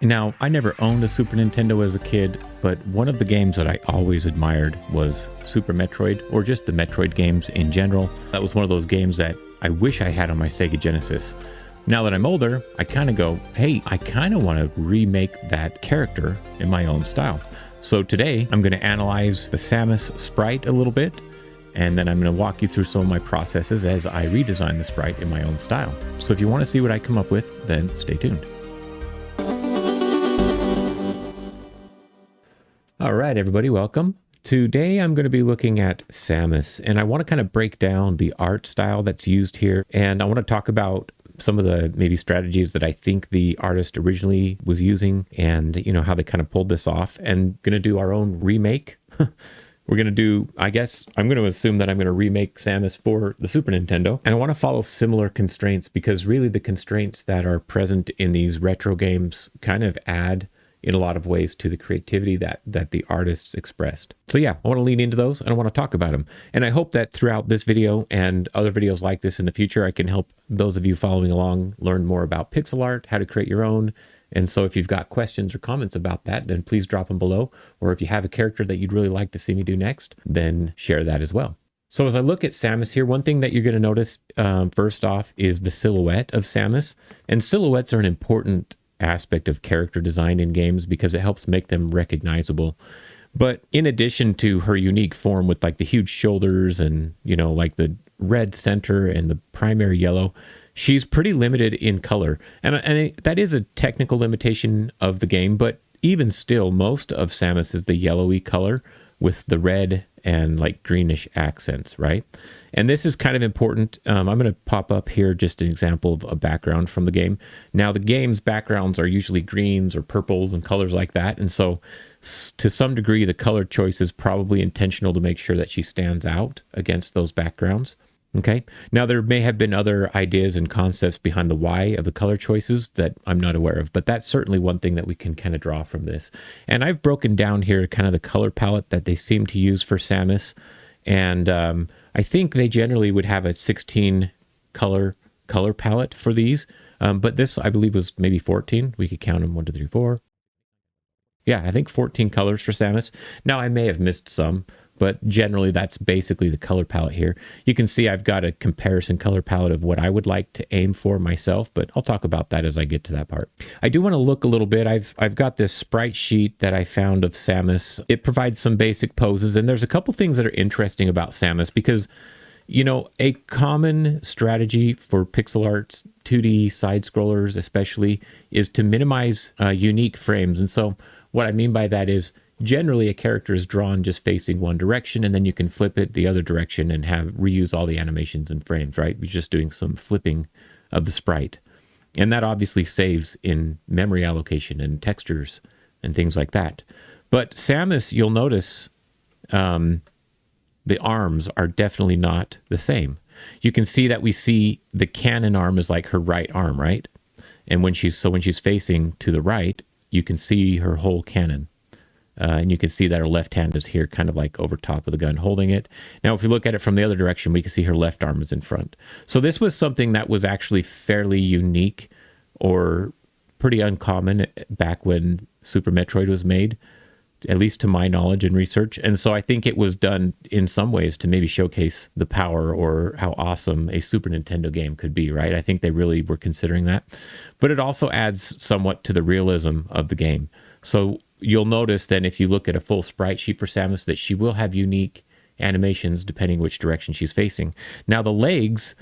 Now, I never owned a Super Nintendo as a kid, but one of the games that I always admired was Super Metroid, or just the Metroid games in general. That was one of those games that I wish I had on my Sega Genesis. Now that I'm older, I kind of go, hey, I kind of want to remake that character in my own style. So today, I'm going to analyze the Samus sprite a little bit, and then I'm going to walk you through some of my processes as I redesign the sprite in my own style. So if you want to see what I come up with, then stay tuned. All right, everybody, welcome. Today I'm going to be looking at Samus, and I want to kind of break down the art style that's used here, and I want to talk about some of the maybe strategies that I think the artist originally was using, and how they kind of pulled this off, and going to do our own remake. We're going to do, I guess, I'm going to assume that I'm going to remake Samus for the Super Nintendo. And I want to follow similar constraints because really the constraints that are present in these retro games kind of add in a lot of ways to the creativity that the artists expressed. So yeah, I want to lean into those and I want to talk about them. And I hope that throughout this video and other videos like this in the future, I can help those of you following along learn more about pixel art, how to create your own. And so if you've got questions or comments about that, then please drop them below. Or if you have a character that you'd really like to see me do next, then share that as well. So as I look at Samus here, one thing that you're going to notice first off is the silhouette of Samus. And silhouettes are an important aspect of character design in games because it helps make them recognizable. But in addition to her unique form with like the huge shoulders and, like the red center and the primary yellow, she's pretty limited in color. And that is a technical limitation of the game, but even still, most of Samus is the yellowy color with the red and like greenish accents, right? And this is kind of important. I'm going to pop up here just an example of a background from the game. Now, the game's backgrounds are usually greens or purples and colors like that. And so to some degree, the color choice is probably intentional to make sure that she stands out against those backgrounds. Okay. Now, there may have been other ideas and concepts behind the why of the color choices that I'm not aware of, but that's certainly one thing that we can kind of draw from this. And I've broken down here kind of the color palette that they seem to use for Samus. And I think they generally would have a 16 color palette for these. But this, I believe, was maybe 14. We could count them 1, 2, 3, 4. Yeah, I think 14 colors for Samus. Now, I may have missed some, but generally that's basically the color palette here. You can see I've got a comparison color palette of what I would like to aim for myself, but I'll talk about that as I get to that part. I do want to look a little bit. I've got this sprite sheet that I found of Samus. It provides some basic poses, and there's a couple things that are interesting about Samus because, a common strategy for pixel arts, 2D side scrollers especially, is to minimize unique frames. And so what I mean by that is generally a character is drawn just facing one direction, and then you can flip it the other direction and reuse all the animations and frames, right? You're just doing some flipping of the sprite. And that obviously saves in memory allocation and textures and things like that. But Samus, you'll notice the arms are definitely not the same. You can see that we see the cannon arm is like her right arm, right? And when she's facing to the right, you can see her whole cannon. And you can see that her left hand is here kind of like over top of the gun holding it. Now, if we look at it from the other direction, we can see her left arm is in front. So this was something that was actually fairly unique or pretty uncommon back when Super Metroid was made, at least to my knowledge and research. And so I think it was done in some ways to maybe showcase the power or how awesome a Super Nintendo game could be, right? I think they really were considering that. But it also adds somewhat to the realism of the game. So you'll notice then if you look at a full sprite sheet for Samus that she will have unique animations depending which direction she's facing. Now the legs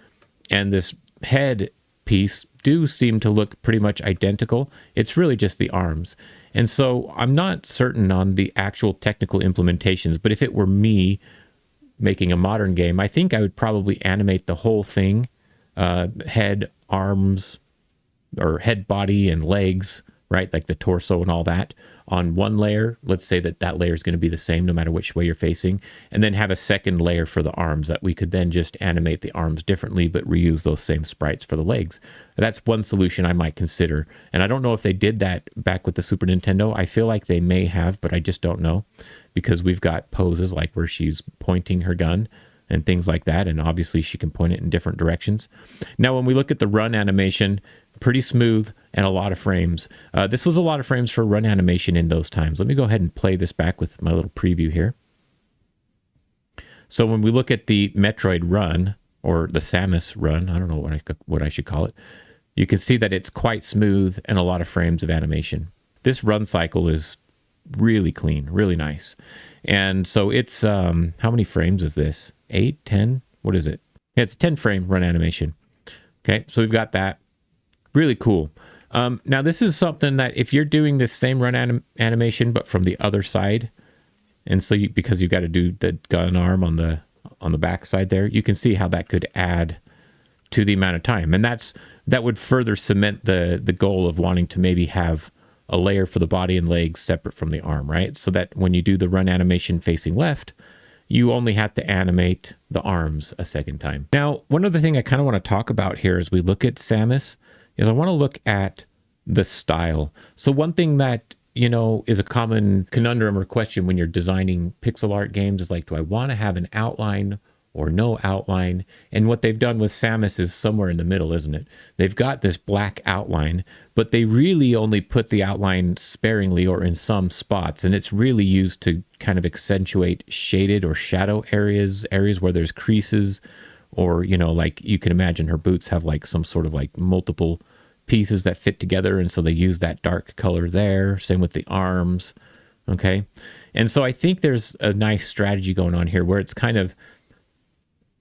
and this head piece do seem to look pretty much identical. It's really just the arms. And so I'm not certain on the actual technical implementations, but if it were me making a modern game, I think I would probably animate the whole thing, head, arms, or head, body, and legs, right? Like the torso and all that on one layer. Let's say that layer is going to be the same no matter which way you're facing, and then have a second layer for the arms that we could then just animate the arms differently, but reuse those same sprites for the legs. That's one solution I might consider. And I don't know if they did that back with the Super Nintendo. I feel like they may have, but I just don't know because we've got poses like where she's pointing her gun and things like that. And obviously she can point it in different directions. Now, when we look at the run animation, pretty smooth, and a lot of frames. This was a lot of frames for run animation in those times. Let me go ahead and play this back with my little preview here. So when we look at the Metroid run, or the Samus run, I don't know what I should call it, you can see that it's quite smooth and a lot of frames of animation. This run cycle is really clean, really nice. And so it's, how many frames is this? 8, 10? What is it? Yeah, it's 10 frame run animation. Okay, so we've got that. Really cool. Now this is something that if you're doing this same run animation, but from the other side, and so because you've got to do the gun arm on the back side there, you can see how that could add to the amount of time. And that would further cement the goal of wanting to maybe have a layer for the body and legs separate from the arm, right? So that when you do the run animation facing left, you only have to animate the arms a second time. Now, one other thing I kind of want to talk about here as we look at Samus is I want to look at the style. So one thing that, you know, is a common conundrum or question when you're designing pixel art games is like, do I want to have an outline or no outline? And what they've done with Samus is somewhere in the middle, isn't it? They've got this black outline, but they really only put the outline sparingly or in some spots. And it's really used to kind of accentuate shaded or shadow areas where there's creases, or, you know, like you can imagine her boots have like some sort of like multiple pieces that fit together. And so they use that dark color there. Same with the arms. Okay. And so I think there's a nice strategy going on here where it's kind of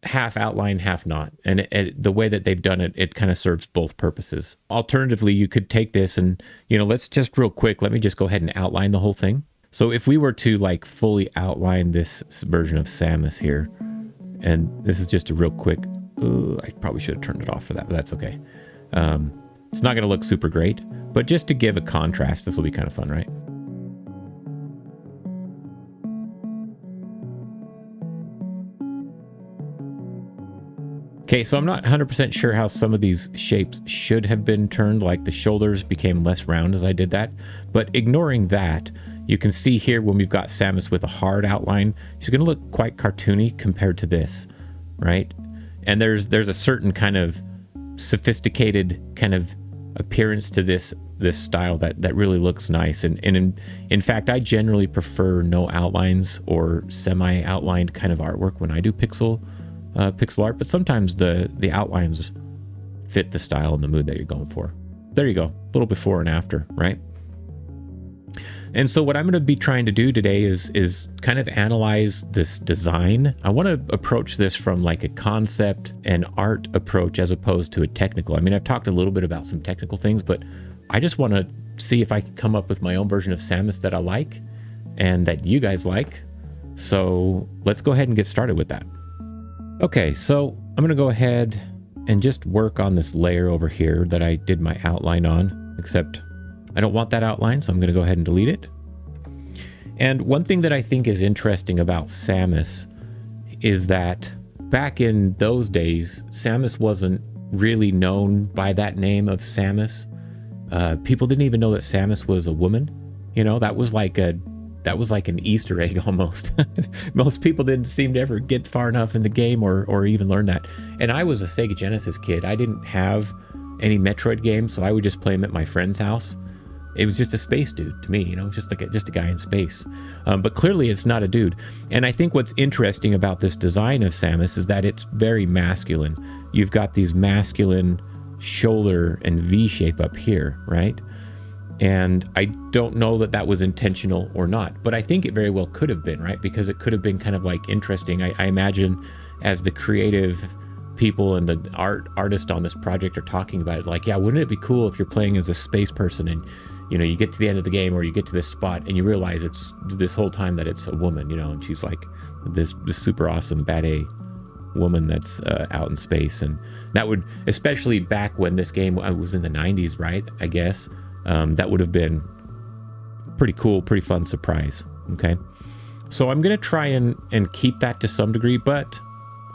half outline, half not. And the way that they've done it, it kind of serves both purposes. Alternatively, you could take this and, you know, let's just real quick, let me just go ahead and outline the whole thing. So if we were to like fully outline this version of Samus here, and this is just a real quick, I probably should have turned it off for that, but that's okay. It's not going to look super great, but just to give a contrast, this will be kind of fun, right? Okay, so I'm not 100% sure how some of these shapes should have been turned, like the shoulders became less round as I did that. But ignoring that, you can see here when we've got Samus with a hard outline, she's going to look quite cartoony compared to this, right? And there's a certain kind of sophisticated kind of appearance to this style that really looks nice. And in fact, I generally prefer no outlines or semi-outlined kind of artwork when I do pixel art, but sometimes the outlines fit the style and the mood that you're going for. There you go, a little before and after, right? And so what I'm going to be trying to do today is kind of analyze this design. I want to approach this from like a concept and art approach as opposed to a technical. I mean, I've talked a little bit about some technical things, but I just want to see if I can come up with my own version of Samus that I like and that you guys like. So let's go ahead and get started with that. Okay, so I'm going to go ahead and just work on this layer over here that I did my outline on, except I don't want that outline, so I'm going to go ahead and delete it. And one thing that I think is interesting about Samus is that back in those days, Samus wasn't really known by that name of Samus. People didn't even know that Samus was a woman. You know, that was like an Easter egg almost. Most people didn't seem to ever get far enough in the game or even learn that. And I was a Sega Genesis kid. I didn't have any Metroid games, so I would just play them at my friend's house. It was just a space dude to me, you know, just a guy in space. But clearly it's not a dude. And I think what's interesting about this design of Samus is that it's very masculine. You've got these masculine shoulder and V shape up here, right? And I don't know that that was intentional or not, but I think it very well could have been, right? Because it could have been kind of like interesting. I imagine as the creative people and the artist on this project are talking about it, like, yeah, wouldn't it be cool if you're playing as a space person and, you know, you get to the end of the game or you get to this spot and you realize it's this whole time that it's a woman, you know, and she's like this super awesome bad A woman that's out in space. And that would, especially back when this game was in the 90s, right? I guess that would have been pretty cool, pretty fun surprise. Okay. So I'm going to try and keep that to some degree, but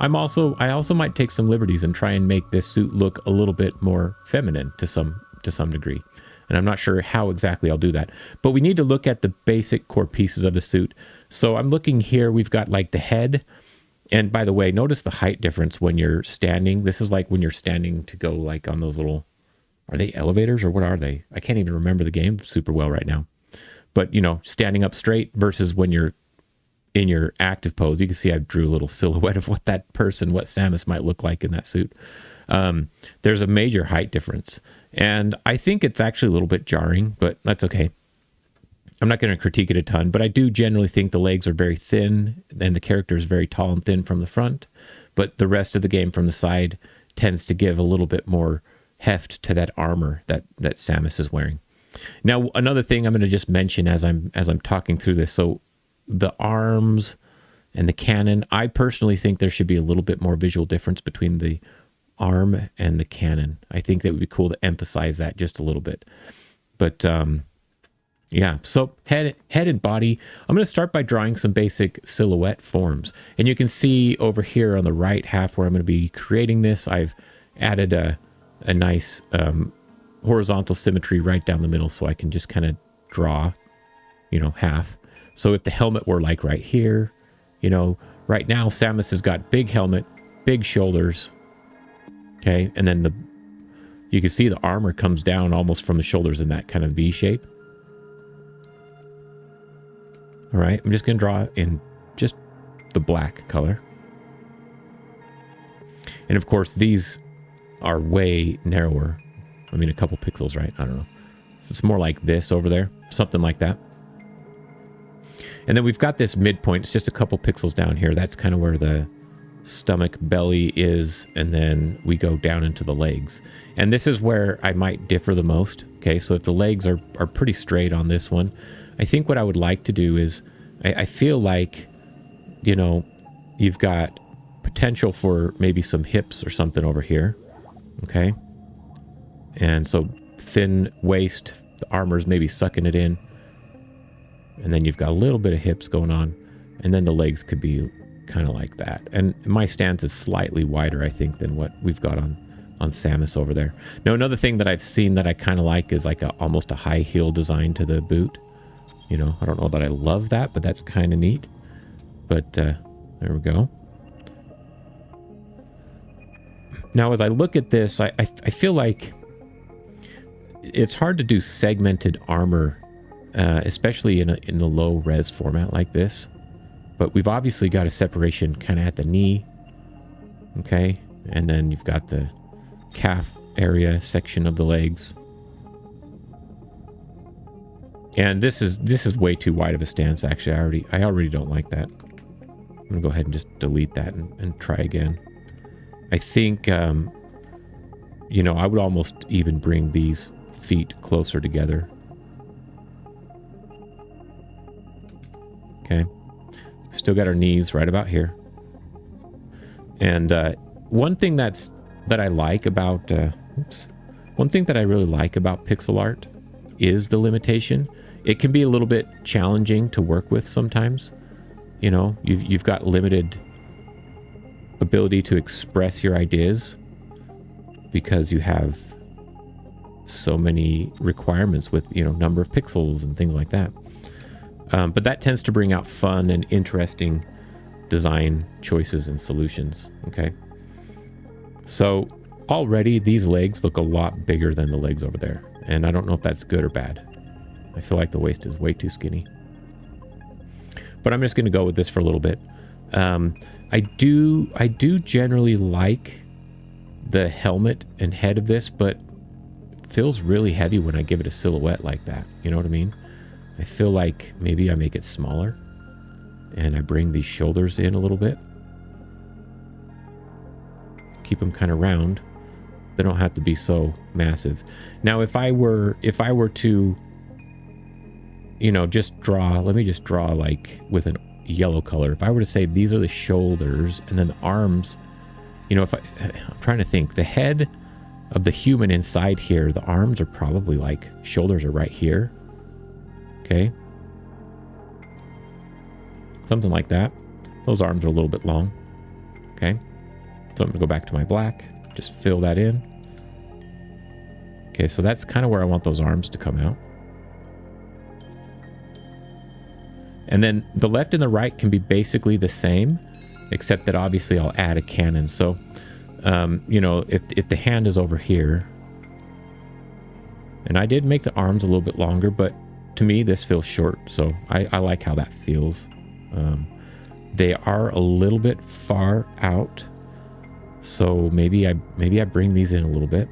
I also might take some liberties and try and make this suit look a little bit more feminine to some degree. And I'm not sure how exactly I'll do that, but we need to look at the basic core pieces of the suit. So I'm looking here, we've got like the head. And by the way, notice the height difference when you're standing. This is like when you're standing to go like on those little Are they elevators or what are they? I can't even remember the game super well right now. But, you know, standing up straight versus when you're in your active pose, you can see I drew a little silhouette of what that person, what Samus might look like in that suit. There's a major height difference. And I think it's actually a little bit jarring, but that's okay. I'm not going to critique it a ton, but I do generally think the legs are very thin and the character is very tall and thin from the front. But the rest of the game from the side tends to give a little bit more heft to that armor that Samus is wearing. Now, another thing I'm going to just mention as I'm talking through this. So the arms and the cannon, I personally think there should be a little bit more visual difference between the arm and the cannon. I think that would be cool to emphasize that just a little bit. But yeah, so head and body. I'm going to start by drawing some basic silhouette forms. And you can see over here on the right half where I'm going to be creating this, I've added a nice horizontal symmetry right down the middle so I can just kind of draw, you know, half. So if the helmet were like right here, you know, right now Samus has got big helmet, big shoulders, okay? And then you can see the armor comes down almost from the shoulders in that kind of V shape. All right, I'm just going to draw in just the black color. And of course, these are way narrower. I mean, a couple pixels, right? I don't know. So it's more like this over there, something like that. And then we've got this midpoint. It's just a couple pixels down here. That's kind of where the stomach belly is. And then we go down into the legs. And this is where I might differ the most. Okay, so if the legs are pretty straight on this one, I think what I would like to do is, I feel like, you know, you've got potential for maybe some hips or something over here. Okay. And so thin waist, the armor's maybe sucking it in. And then you've got a little bit of hips going on. And then the legs could be kind of like that. And my stance is slightly wider, I think, than what we've got on Samus over there. Now, another thing that I've seen that I kind of like is like almost a high heel design to the boot. You know, I don't know that I love that, but that's kind of neat. But there we go. Now, as I look at this, I feel like it's hard to do segmented armor, especially in a low res format like this. But we've obviously got a separation kind of at the knee. Okay. And then you've got the calf area section of the legs. And this is way too wide of a stance, actually. I already don't like that. I'm going to go ahead and just delete that and try again. I think, you know, I would almost even bring these feet closer together. Okay. Still got our knees right about here. And one thing that I like about, one thing that I really like about pixel art is the limitation. It can be a little bit challenging to work with sometimes. You know, you've got limited ability to express your ideas because you have so many requirements with, you know, number of pixels and things like that. But that tends to bring out fun and interesting design choices and solutions. Okay. So already these legs look a lot bigger than the legs over there. And I don't know if that's good or bad. I feel like the waist is way too skinny. But I'm just going to go with this for a little bit. I do generally like the helmet and head of this, but it feels really heavy when I give it a silhouette like that. You know what I mean? I feel like maybe I make it smaller and I bring these shoulders in a little bit. Keep them kind of round. They don't have to be so massive. Now, if I were to, you know, just draw, let me just draw like with a yellow color. If I were to say these are the shoulders and then the arms, you know, I'm trying to think, the head of the human inside here, the arms are probably like, shoulders are right here. Okay. Something like that. Those arms are a little bit long. Okay. So I'm gonna go back to my black, just fill that in. Okay, so that's kind of where I want those arms to come out. And then the left and the right can be basically the same, except that obviously I'll add a cannon. So, you know, if the hand is over here, And I did make the arms a little bit longer, but to me this feels short, so I like how that feels. They are a little bit far out, so maybe I bring these in a little bit.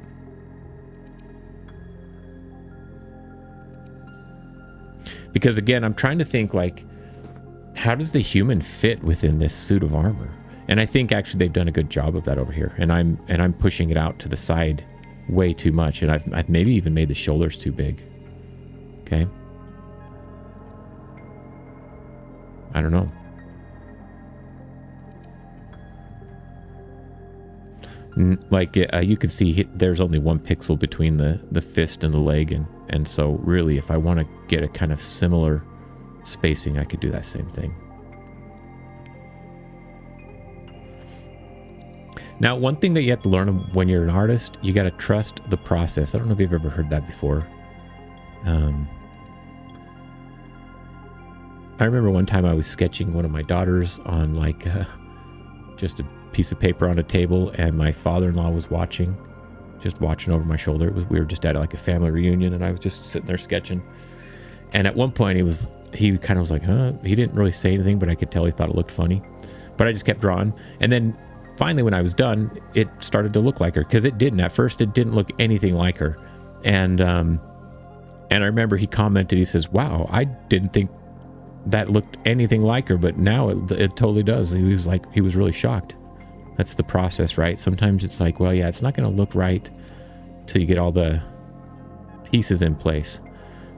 Because again, I'm trying to think, like, how does the human fit within this suit of armor? And I think actually they've done a good job of that over here. And I'm pushing it out to the side way too much, and I've maybe even made the shoulders too big. Okay. I don't know. Like you can see there's only 1 pixel between the fist and the leg, and so really if I want to get a kind of similar spacing, I could do that same thing. Now, one thing that you have to learn when you're an artist, you got to trust the process. I don't know if you've ever heard that before. I remember one time I was sketching one of my daughters on like just a piece of paper on a table, and my father-in-law was watching, just watching over my shoulder. We were just at like a family reunion, and I was just sitting there sketching. And at one point he kind of was like, huh? He didn't really say anything, but I could tell he thought it looked funny. But I just kept drawing. And then finally, when I was done, it started to look like her, because it didn't. At first, it didn't look anything like her. And I remember he commented, he says, wow, I didn't think that looked anything like her, but now it totally does. He was really shocked. That's the process, right? Sometimes it's like, well, yeah, it's not going to look right till you get all the pieces in place.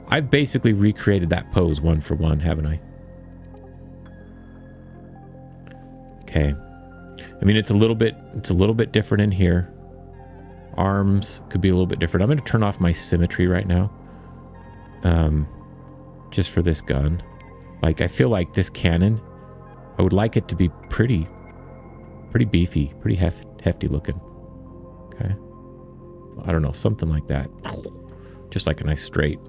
I've basically recreated that pose 1 for 1, haven't I? Okay. I mean, it's a little bit different in here. Arms could be a little bit different. I'm going to turn off my symmetry right now. Just for this gun. Like, I feel like this cannon, I would like it to be pretty beefy, pretty hefty looking. Okay. I don't know, something like that. Just like a nice straight.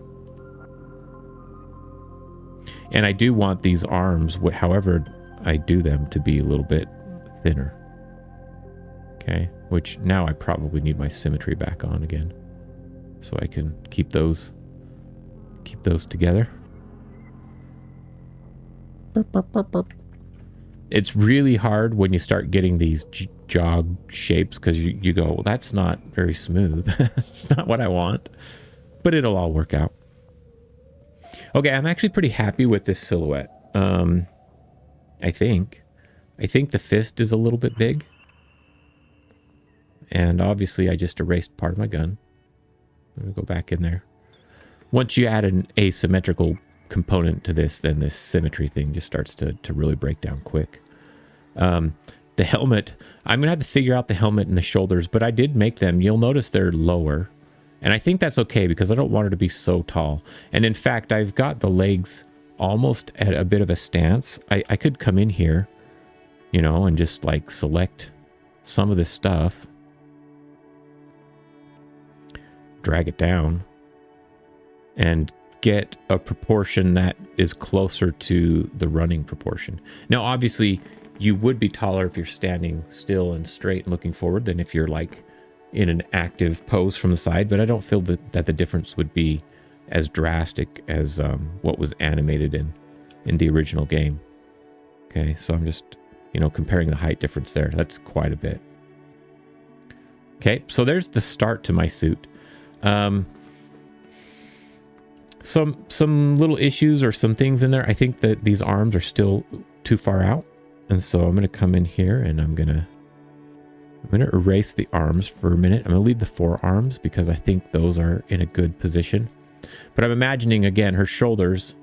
And I do want these arms, however I do them, to be a little bit thinner. Okay, which now I probably need my symmetry back on again, so I can keep those together. It's really hard when you start getting these jog shapes, because you go, well, that's not very smooth. It's not what I want, but it'll all work out. Okay, I'm actually pretty happy with this silhouette. I think the fist is a little bit big. And obviously I just erased part of my gun. Let me go back in there. Once you add an asymmetrical component to this, then this symmetry thing just starts to really break down quick. The helmet, I'm gonna have to figure out the helmet and the shoulders, but I did make them. You'll notice they're lower. And I think that's okay, because I don't want her to be so tall. And in fact, I've got the legs almost at a bit of a stance. I could come in here, you know, and just like select some of this stuff. Drag it down. And get a proportion that is closer to the running proportion. Now, obviously, you would be taller if you're standing still and straight and looking forward than if you're like in an active pose from the side, but I don't feel that the difference would be as drastic as what was animated in the original game. Okay, so I'm just, you know, comparing the height difference there. That's quite a bit. Okay, so there's the start to my suit. Some little issues or some things in there. I think that these arms are still too far out, and so I'm going to come in here and I'm going to erase the arms for a minute. I'm going to leave the forearms because I think those are in a good position. But I'm imagining, again, her shoulders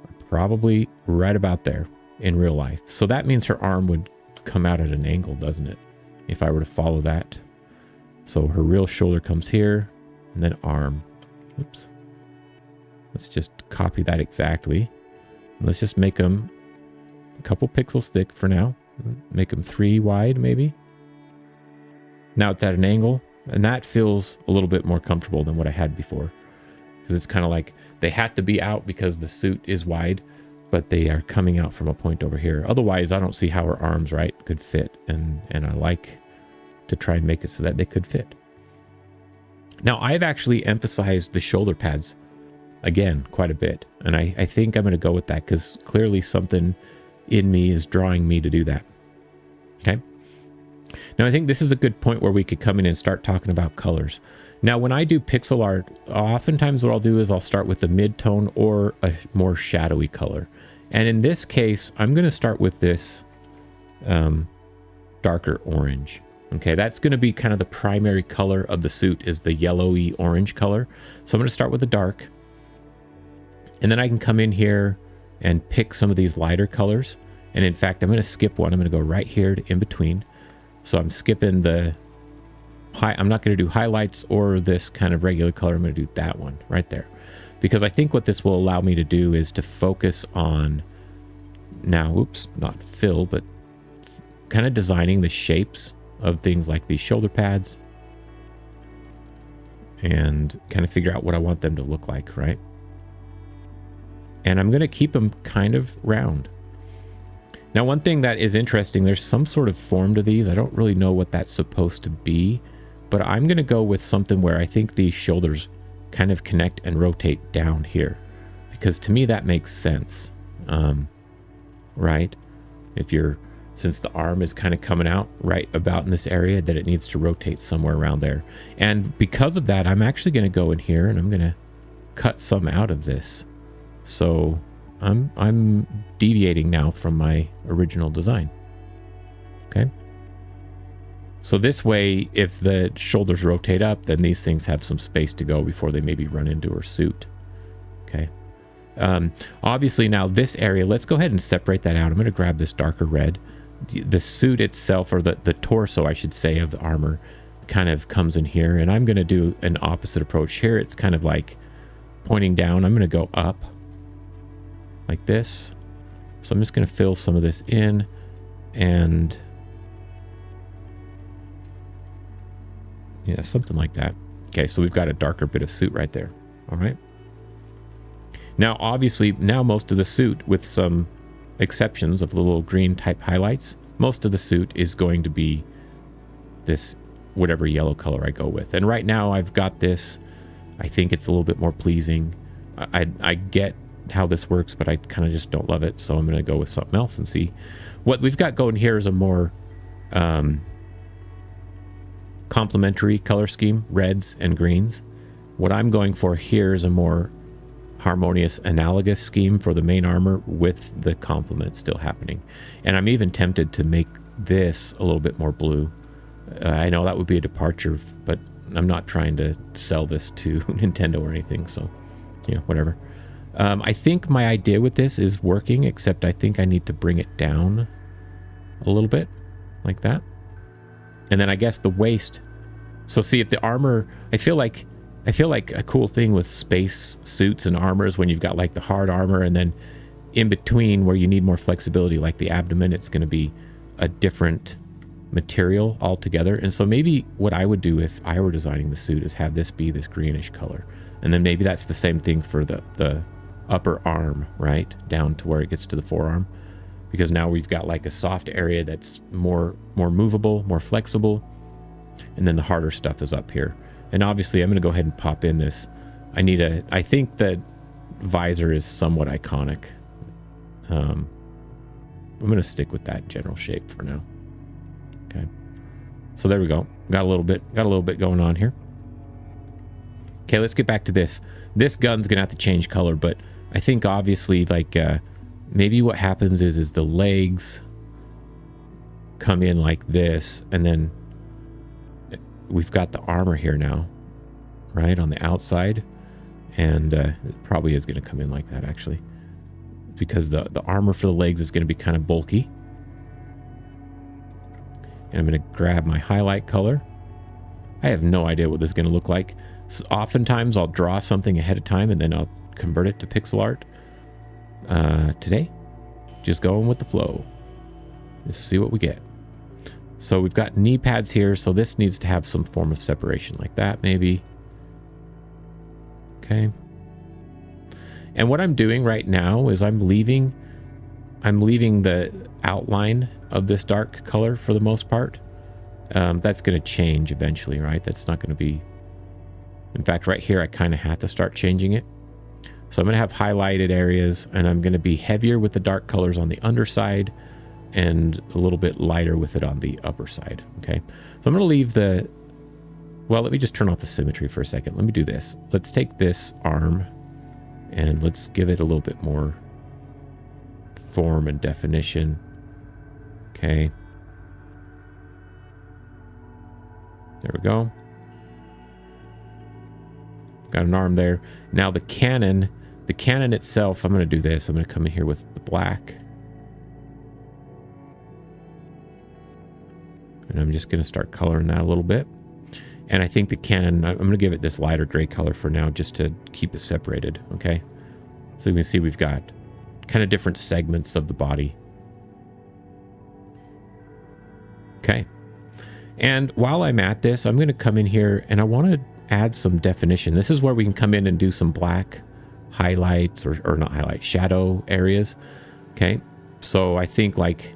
are probably right about there in real life. So that means her arm would come out at an angle, doesn't it? If I were to follow that. So her real shoulder comes here, and then arm. Oops. Let's just copy that exactly. Let's just make them a couple pixels thick for now. Make them 3 wide, maybe. Now it's at an angle, and that feels a little bit more comfortable than what I had before. Because it's kind of like they had to be out because the suit is wide, but they are coming out from a point over here. Otherwise, I don't see how her arms, right, could fit. And I like to try and make it so that they could fit. Now, I've actually emphasized the shoulder pads again quite a bit, and I think I'm going to go with that because clearly something in me is drawing me to do that. Okay. Now, I think this is a good point where we could come in and start talking about colors. Now, when I do pixel art, oftentimes what I'll do is I'll start with the mid-tone or a more shadowy color. And in this case, I'm going to start with this darker orange. Okay, that's going to be kind of the primary color of the suit, is the yellowy orange color. So I'm going to start with the dark. And then I can come in here and pick some of these lighter colors. And in fact, I'm going to skip one. I'm going to go right here to in between. So I'm skipping the high. I'm not going to do highlights or this kind of regular color. I'm going to do that one right there. Because I think what this will allow me to do is to focus on now, oops, not fill, but kind of designing the shapes of things like these shoulder pads and kind of figure out what I want them to look like, right? And I'm going to keep them kind of round. Now, one thing that is interesting, there's some sort of form to these. I don't really know what that's supposed to be, but I'm going to go with something where I think these shoulders kind of connect and rotate down here, because to me that makes sense, right? Since the arm is kind of coming out right about in this area, that it needs to rotate somewhere around there. And because of that, I'm actually going to go in here and I'm going to cut some out of this. So I'm deviating now from my original design. Okay. So this way, if the shoulders rotate up, then these things have some space to go before they maybe run into her suit. Okay. Obviously now this area, let's go ahead and separate that out. I'm going to grab this darker red. The suit itself, or the torso, I should say, of the armor kind of comes in here, and I'm going to do an opposite approach here. It's kind of like pointing down. I'm going to go up like this. So I'm just going to fill some of this in, and yeah, something like that. Okay, so we've got a darker bit of suit right there. All right. Now, obviously, now most of the suit, with some exceptions of the little green type highlights, most of the suit is going to be this whatever yellow color I go with. And right now I've got this. I think it's a little bit more pleasing. I get how this works, but I kind of just don't love it. So I'm going to go with something else and see. What we've got going here is a more complementary color scheme, reds and greens. What I'm going for here is a more harmonious analogous scheme for the main armor with the complement still happening. And I'm even tempted to make this a little bit more blue. I know that would be a departure, but I'm not trying to sell this to Nintendo or anything, so yeah, whatever. I think my idea with this is working, except I think I need to bring it down a little bit like that. And then I guess the waist. So see, if the armor, I feel like a cool thing with space suits and armors, when you've got like the hard armor, and then in between where you need more flexibility, like the abdomen, it's going to be a different material altogether. And so maybe what I would do if I were designing the suit is have this be this greenish color. And then maybe that's the same thing for the upper arm, right? Down to where it gets to the forearm. Because now we've got like a soft area that's more movable, more flexible. And then the harder stuff is up here. And obviously, I'm going to go ahead and pop in this. I think the visor is somewhat iconic. I'm going to stick with that general shape for now. Okay. So there we go. Got a little bit going on here. Okay, let's get back to this. This gun's going to have to change color, but I think obviously, like, maybe what happens is the legs come in like this, and then we've got the armor here now, right, on the outside, and it probably is going to come in like that, actually, because the armor for the legs is going to be kind of bulky. And I'm going to grab my highlight color. I have no idea what this is going to look like. So oftentimes I'll draw something ahead of time and then I'll convert it to pixel art. Today, just going with the flow. Just see what we get. So we've got knee pads here, so this needs to have some form of separation like that, maybe. Okay. And what I'm doing right now is I'm leaving the outline of this dark color for the most part. That's going to change eventually, right? That's not going to be In fact, right here, I kind of have to start changing it. So I'm going to have highlighted areas, and I'm going to be heavier with the dark colors on the underside and a little bit lighter with it on the upper side. Okay. So I'm going to leave the, well, let me just turn off the symmetry for a second. Let me do this. Let's take this arm and let's give it a little bit more form and definition. Okay. There we go. Got an arm there. Now the cannon itself, I'm going to do this. I'm going to come in here with the black. And I'm just going to start coloring that a little bit. And I think the cannon, I'm going to give it this lighter gray color for now just to keep it separated, okay? So you can see we've got kind of different segments of the body. Okay. And while I'm at this, I'm going to come in here and I want to add some definition. This is where we can come in and do some black highlights or not highlights, shadow areas. Okay. So I think like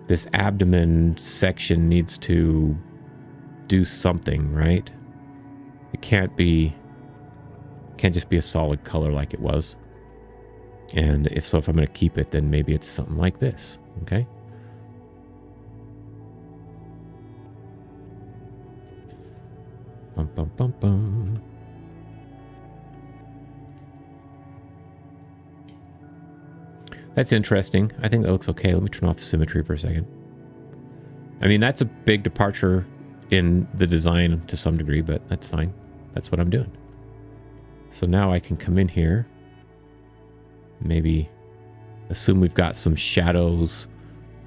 this abdomen section needs to do something, right? It can't just be a solid color like it was. And if I'm going to keep it, then maybe it's something like this. Okay. Bum, bum, bum, bum. That's interesting. I think that looks okay. Let me turn off the symmetry for a second. I mean, that's a big departure in the design to some degree, but that's fine. That's what I'm doing. So now I can come in here, maybe assume we've got some shadows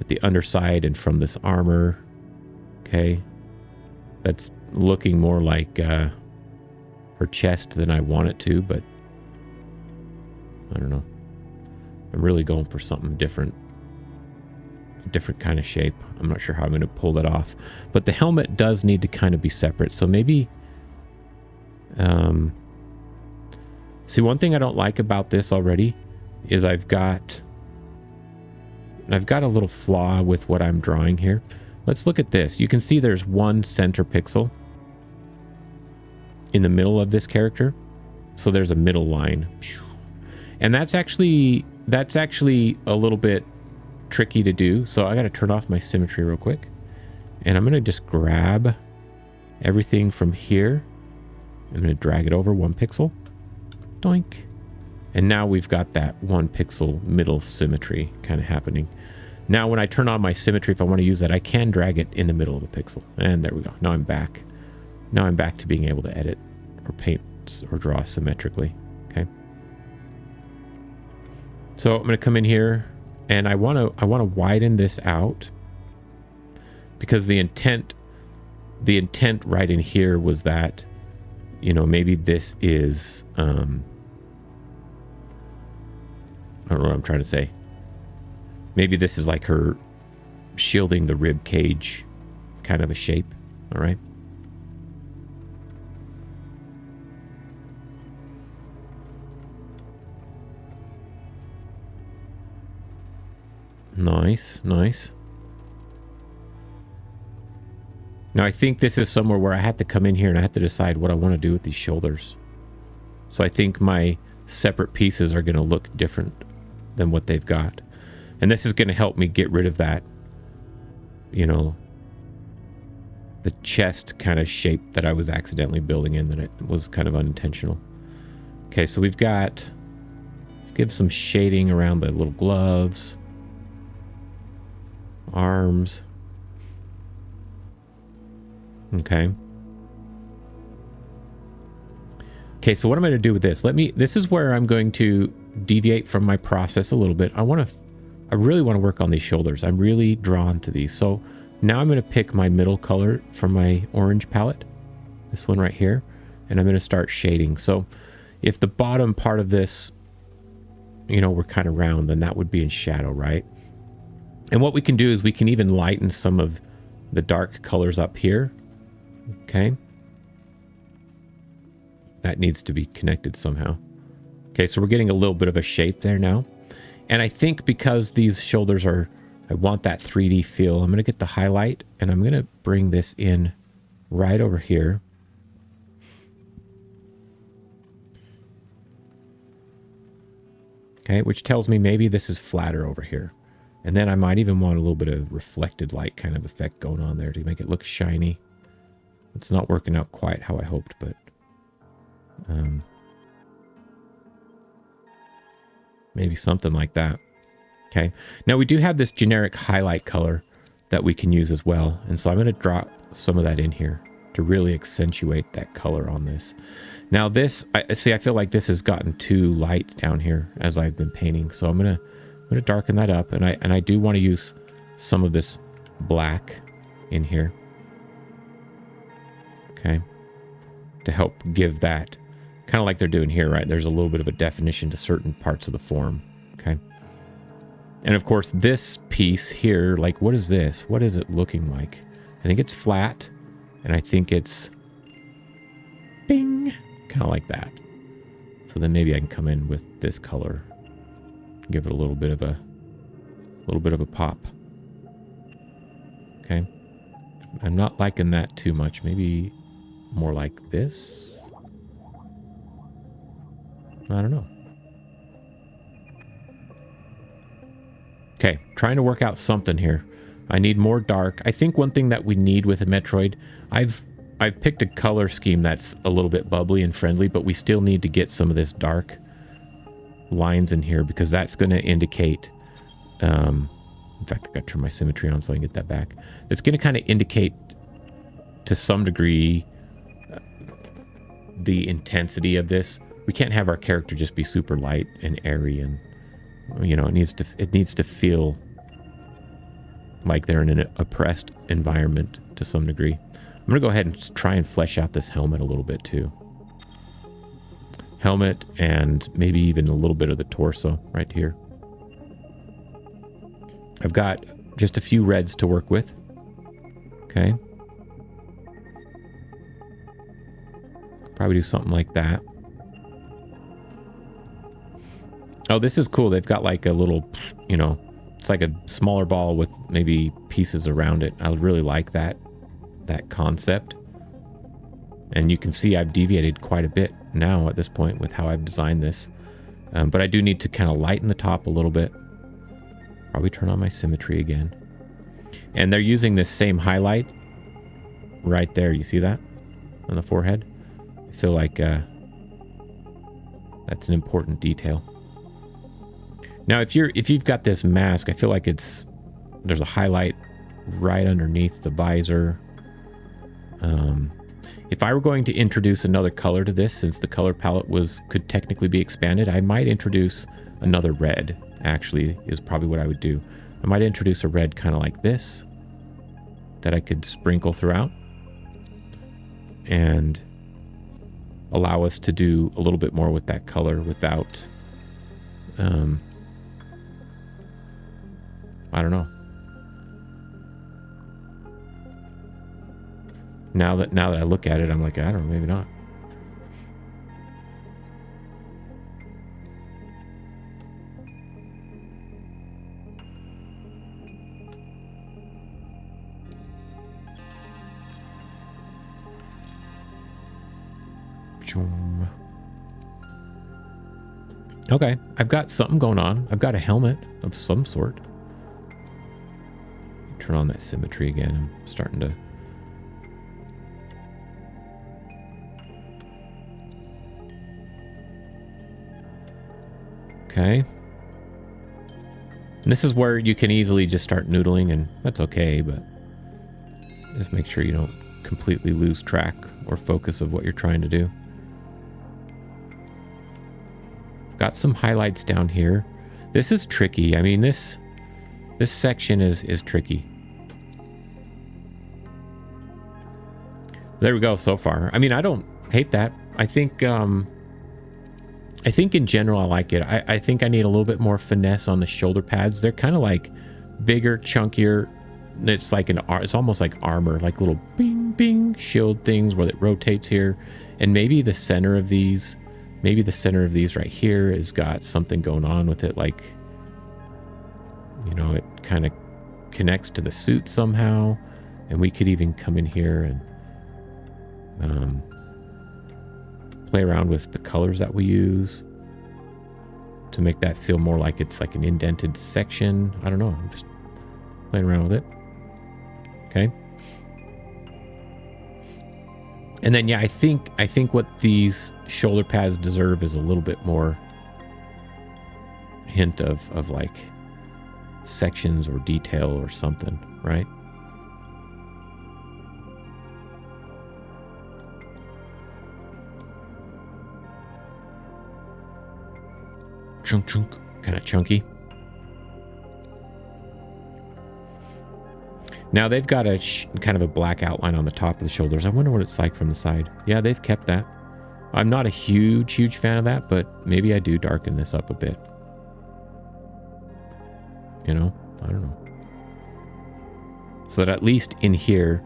at the underside and from this armor. Okay. That's looking more like her chest than I want it to, but I don't know. I'm really going for something different. A different kind of shape. I'm not sure how I'm going to pull that off. But the helmet does need to kind of be separate. So maybe... see, one thing I don't like about this already is I've got a little flaw with what I'm drawing here. Let's look at this. You can see there's one center pixel in the middle of this character. So there's a middle line. And that's actually a little bit tricky to do. So I got to turn off my symmetry real quick. And I'm going to just grab everything from here. I'm going to drag it over 1 pixel. Doink. And now we've got that 1 pixel middle symmetry kind of happening. Now when I turn on my symmetry, if I want to use that, I can drag it in the middle of the pixel. And there we go. Now I'm back. Now I'm back to being able to edit or paint or draw symmetrically. Okay. So I'm going to come in here and I want to widen this out because the intent right in here was that, you know, maybe this is, I don't know what I'm trying to say. Maybe this is like her shielding the rib cage kind of a shape. All right. Nice, nice. Now I think this is somewhere where I have to come in here and I have to decide what I want to do with these shoulders. So I think my separate pieces are going to look different than what they've got. And this is going to help me get rid of that, you know, the chest kind of shape that I was accidentally building in, that it was kind of unintentional. Okay, so we've got, let's give some shading around the little gloves, arms. Okay. Okay, so what I'm going to do with this, this is where I'm going to deviate from my process a little bit. I really want to work on these shoulders. I'm really drawn to these. So now I'm going to pick my middle color from my orange palette, this one right here, and I'm going to start shading. So if the bottom part of this, you know, were kind of round, then that would be in shadow, right? And what we can do is we can even lighten some of the dark colors up here. Okay. That needs to be connected somehow. Okay, so we're getting a little bit of a shape there now. And I think because these shoulders are, I want that 3D feel, I'm going to get the highlight and I'm going to bring this in right over here. Okay, which tells me maybe this is flatter over here. And then I might even want a little bit of reflected light kind of effect going on there to make it look shiny. It's not working out quite how I hoped, but maybe something like that. Okay, now we do have this generic highlight color that we can use as well. And so I'm going to drop some of that in here to really accentuate that color on this. Now this, I feel like this has gotten too light down here as I've been painting. So I'm going to darken that up. And I do want to use some of this black in here. Okay. To help give that, kind of like they're doing here, right? There's a little bit of a definition to certain parts of the form. Okay. And of course, this piece here, like, what is this? What is it looking like? I think it's flat, and I think it's bing, kind of like that. So then maybe I can come in with this color, give it a little bit of a pop. Okay. I'm not liking that too much. Maybe more like this. I don't know. Okay, trying to work out something here. I need more dark. I think one thing that we need with a Metroid, I've picked a color scheme that's a little bit bubbly and friendly, but we still need to get some of this dark lines in here because that's going to indicate, in fact, I got to turn my symmetry on so I can get that back. It's going to kind of indicate to some degree the intensity of this. We can't have our character just be super light and airy, and you know, it needs to feel like they're in an oppressed environment to some degree. I'm gonna go ahead and try and flesh out this helmet a little bit too. Helmet and maybe even a little bit of the torso right here. I've got just a few reds to work with. Okay. Probably do something like that. Oh, this is cool. They've got like a little, you know, it's like a smaller ball with maybe pieces around it. I really like that concept. And you can see I've deviated quite a bit now at this point with how I've designed this. But I do need to kind of lighten the top a little bit. Probably turn on my symmetry again. And they're using this same highlight right there. You see that on the forehead? I feel like that's an important detail. Now, if you've got this mask, I feel like there's a highlight right underneath the visor. If I were going to introduce another color to this, since the color palette could technically be expanded, I might introduce another red, actually, is probably what I would do. I might introduce a red kind of like this that I could sprinkle throughout and allow us to do a little bit more with that color without, I don't know. Now that I look at it, I'm like, I don't know, maybe not. Okay, I've got something going on. I've got a helmet of some sort. Turn on that symmetry again. I'm starting to... Okay. And this is where you can easily just start noodling, and that's okay, but just make sure you don't completely lose track or focus of what you're trying to do. Got some highlights down here. This is tricky. I mean, this section is tricky. There we go so far. I mean, I don't hate that. I think in general I like it. I think I need a little bit more finesse on the shoulder pads. They're kind of like bigger, chunkier. It's like it's almost like armor, like little bing bing shield things where it rotates here. And maybe the center of these right here has got something going on with it, like, you know, it kind of connects to the suit somehow. And we could even come in here and play around with the colors that we use. to make that feel more like it's like an indented section. I don't know. I'm just playing around with it. Okay. And then, yeah, I think what these shoulder pads deserve is a little bit more hint of like sections or detail or something, right? Chunk, kind of chunky. Now they've got a kind of a black outline on the top of the shoulders. I wonder what it's like from the side. Yeah, they've kept that. I'm not a huge fan of that, but maybe I do darken this up a bit. You know, I don't know. So that at least in here,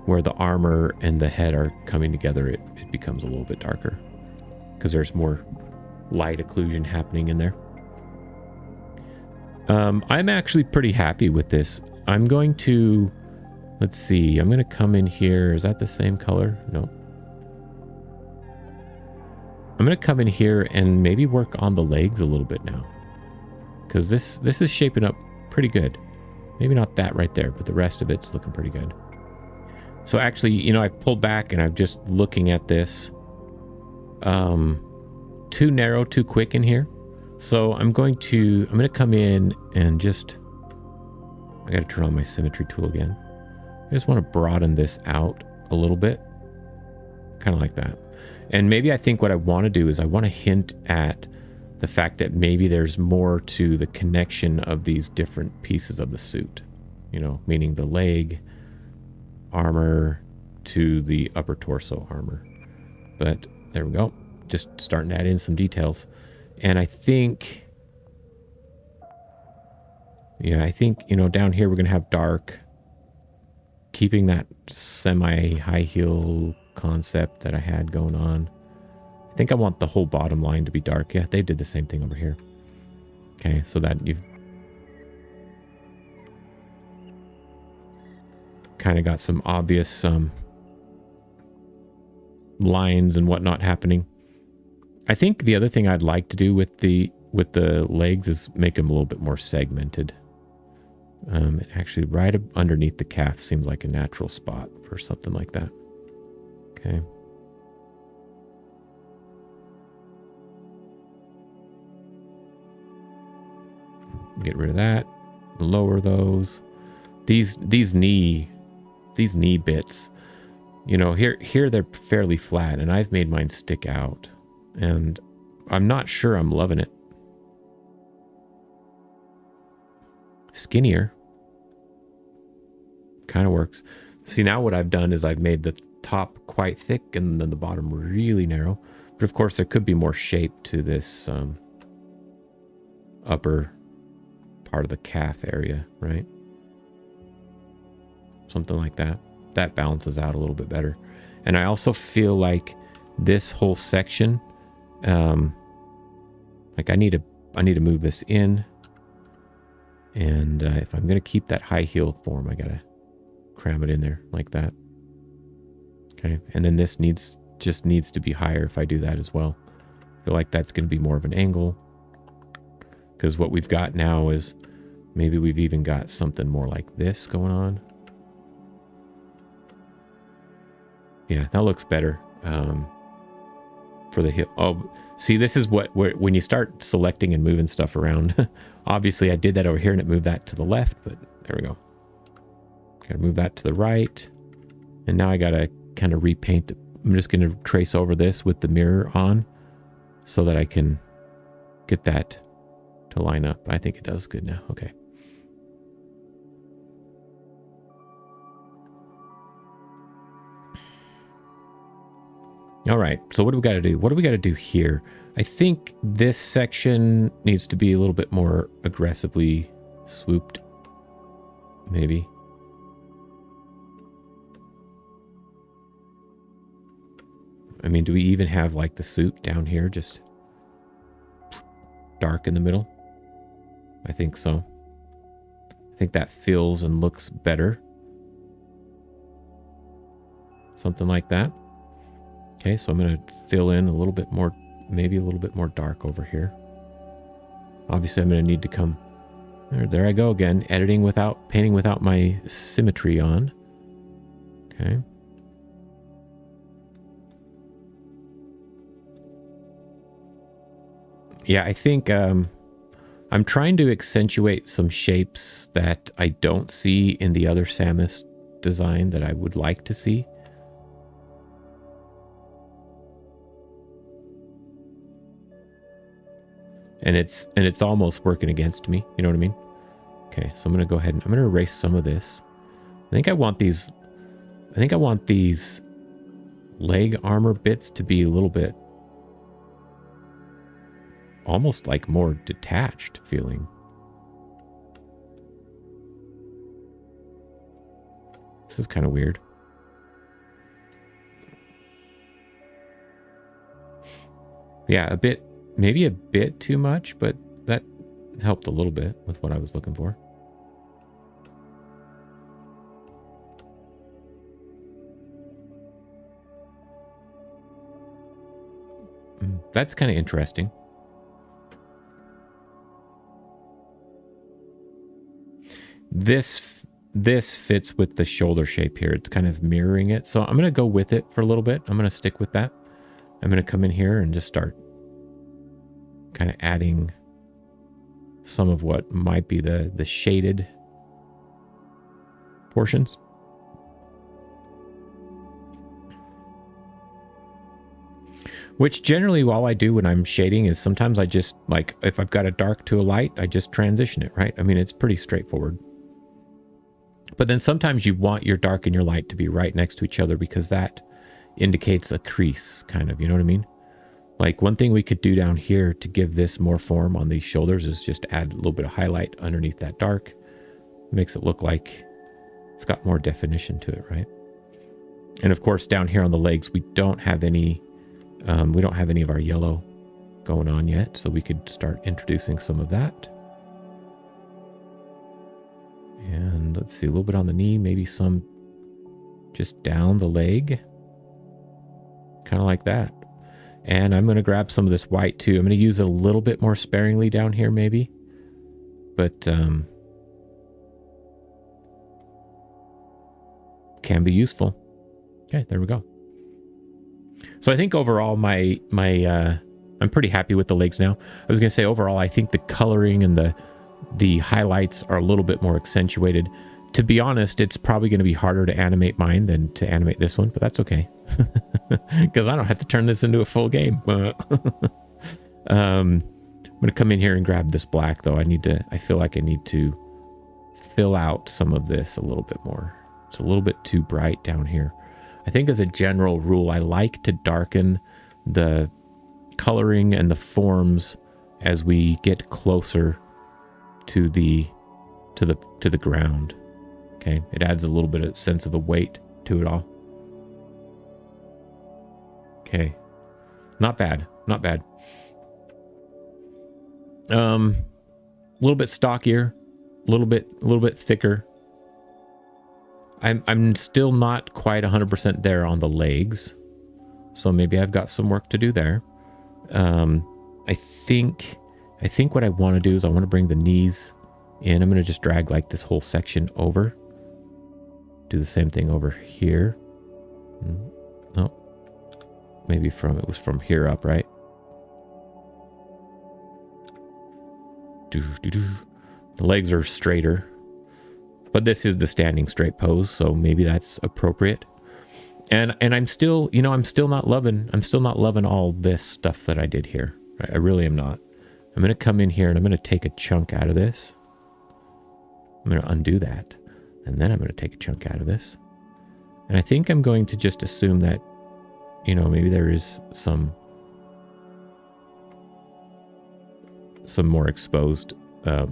where the armor and the head are coming together, it becomes a little bit darker. Because there's more light occlusion happening in there. I'm actually pretty happy with this. I'm going to, let's see, I'm going to come in here. Is that the same color? No. I'm going to come in here and maybe work on the legs a little bit now. Because this is shaping up pretty good. Maybe not that right there, but the rest of it's looking pretty good. So actually, you know, I've pulled back and I'm just looking at this. Too narrow, too quick in here. So I'm going to come in and just, I got to turn on my symmetry tool again. I just want to broaden this out a little bit. Kind of like that. And maybe I think what I want to do is I want to hint at the fact that maybe there's more to the connection of these different pieces of the suit. You know, meaning the leg armor to the upper torso armor. But there we go. Just starting to add in some details. And I think, yeah, I think, you know, down here we're going to have dark, keeping that semi-high heel concept that I had going on. I think I want the whole bottom line to be dark. Yeah, they did the same thing over here. Okay, so that you've kind of got some obvious lines and whatnot happening. I think the other thing I'd like to do with the legs is make them a little bit more segmented. Actually, right underneath the calf seems like a natural spot for something like that. Okay. Get rid of that. Lower those. These knee bits. You know, here they're fairly flat, and I've made mine stick out. And I'm not sure I'm loving it. Skinnier. Kind of works. See, now what I've done is I've made the top quite thick and then the bottom really narrow. But of course, there could be more shape to this upper part of the calf area, right? Something like that. That balances out a little bit better. And I also feel like this whole section, like I need to move this in. And if I'm going to keep that high heel form, I got to cram it in there like that. Okay. And then this just needs to be higher if I do that as well. I feel like that's going to be more of an angle. Because what we've got now is maybe we've even got something more like this going on. Yeah, that looks better for the heel. Oh, see, this is when you start selecting and moving stuff around. Obviously, I did that over here and it moved that to the left, but there we go. Got to move that to the right. And now I got to kind of repaint. I'm just going to trace over this with the mirror on so that I can get that to line up. I think it does good now. Okay. All right, so what do we got to do? What do we got to do here? I think this section needs to be a little bit more aggressively swooped, maybe. I mean, do we even have like the suit down here just dark in the middle? I think so. I think that feels and looks better. Something like that. Okay, so I'm going to fill in a little bit more, maybe a little bit more dark over here. Obviously, I'm going to need to come... There I go again, editing without, painting without my symmetry on. Okay. Yeah, I think I'm trying to accentuate some shapes that I don't see in the other Samus design that I would like to see. And it's almost working against me, you know what I mean? Okay, so I'm going to go ahead and I'm going to erase some of this. I think I want these leg armor bits to be a little bit almost like more detached feeling. This is kind of weird. Yeah, maybe a bit too much, but that helped a little bit with what I was looking for. That's kind of interesting. This fits with the shoulder shape here. It's kind of mirroring it. So I'm going to go with it for a little bit. I'm going to stick with that. I'm going to come in here and just start kind of adding some of what might be the shaded portions. Which generally all I do when I'm shading is sometimes I just, like, if I've got a dark to a light, I just transition it, right? I mean, it's pretty straightforward. But then sometimes you want your dark and your light to be right next to each other because that indicates a crease, kind of, you know what I mean? Like one thing we could do down here to give this more form on these shoulders is just add a little bit of highlight underneath that dark. Makes it look like it's got more definition to it, right? And of course, down here on the legs, we don't have any of our yellow going on yet, so we could start introducing some of that. And let's see, a little bit on the knee, maybe some just down the leg, kind of like that. And I'm going to grab some of this white too. I'm going to use it a little bit more sparingly down here maybe, but can be useful. Okay, there we go. So I think overall I'm pretty happy with the legs now. I was going to say overall I think the coloring and the highlights are a little bit more accentuated. To be honest, it's probably going to be harder to animate mine than to animate this one, but that's okay. Because I don't have to turn this into a full game. I'm going to come in here and grab this black though. I feel like I need to fill out some of this a little bit more. It's a little bit too bright down here. I think as a general rule, I like to darken the coloring and the forms as we get closer to the ground. Okay, it adds a little bit of sense of a weight to it all. Okay, not bad, not bad. A little bit stockier, a little bit thicker. I'm still not quite 100% there on the legs, so maybe I've got some work to do there. I think what I want to do is I want to bring the knees in. I'm going to just drag like this whole section over. Do the same thing over here. No, maybe it was from here up, right? The legs are straighter, but this is the standing straight pose, so maybe that's appropriate. And I'm still, I'm still not loving all this stuff that I did here. I really am not. I'm going to come in here and I'm going to take a chunk out of this. I'm going to undo that. And then I'm going to take a chunk out of this. And I think I'm going to just assume that, maybe there is some more exposed, I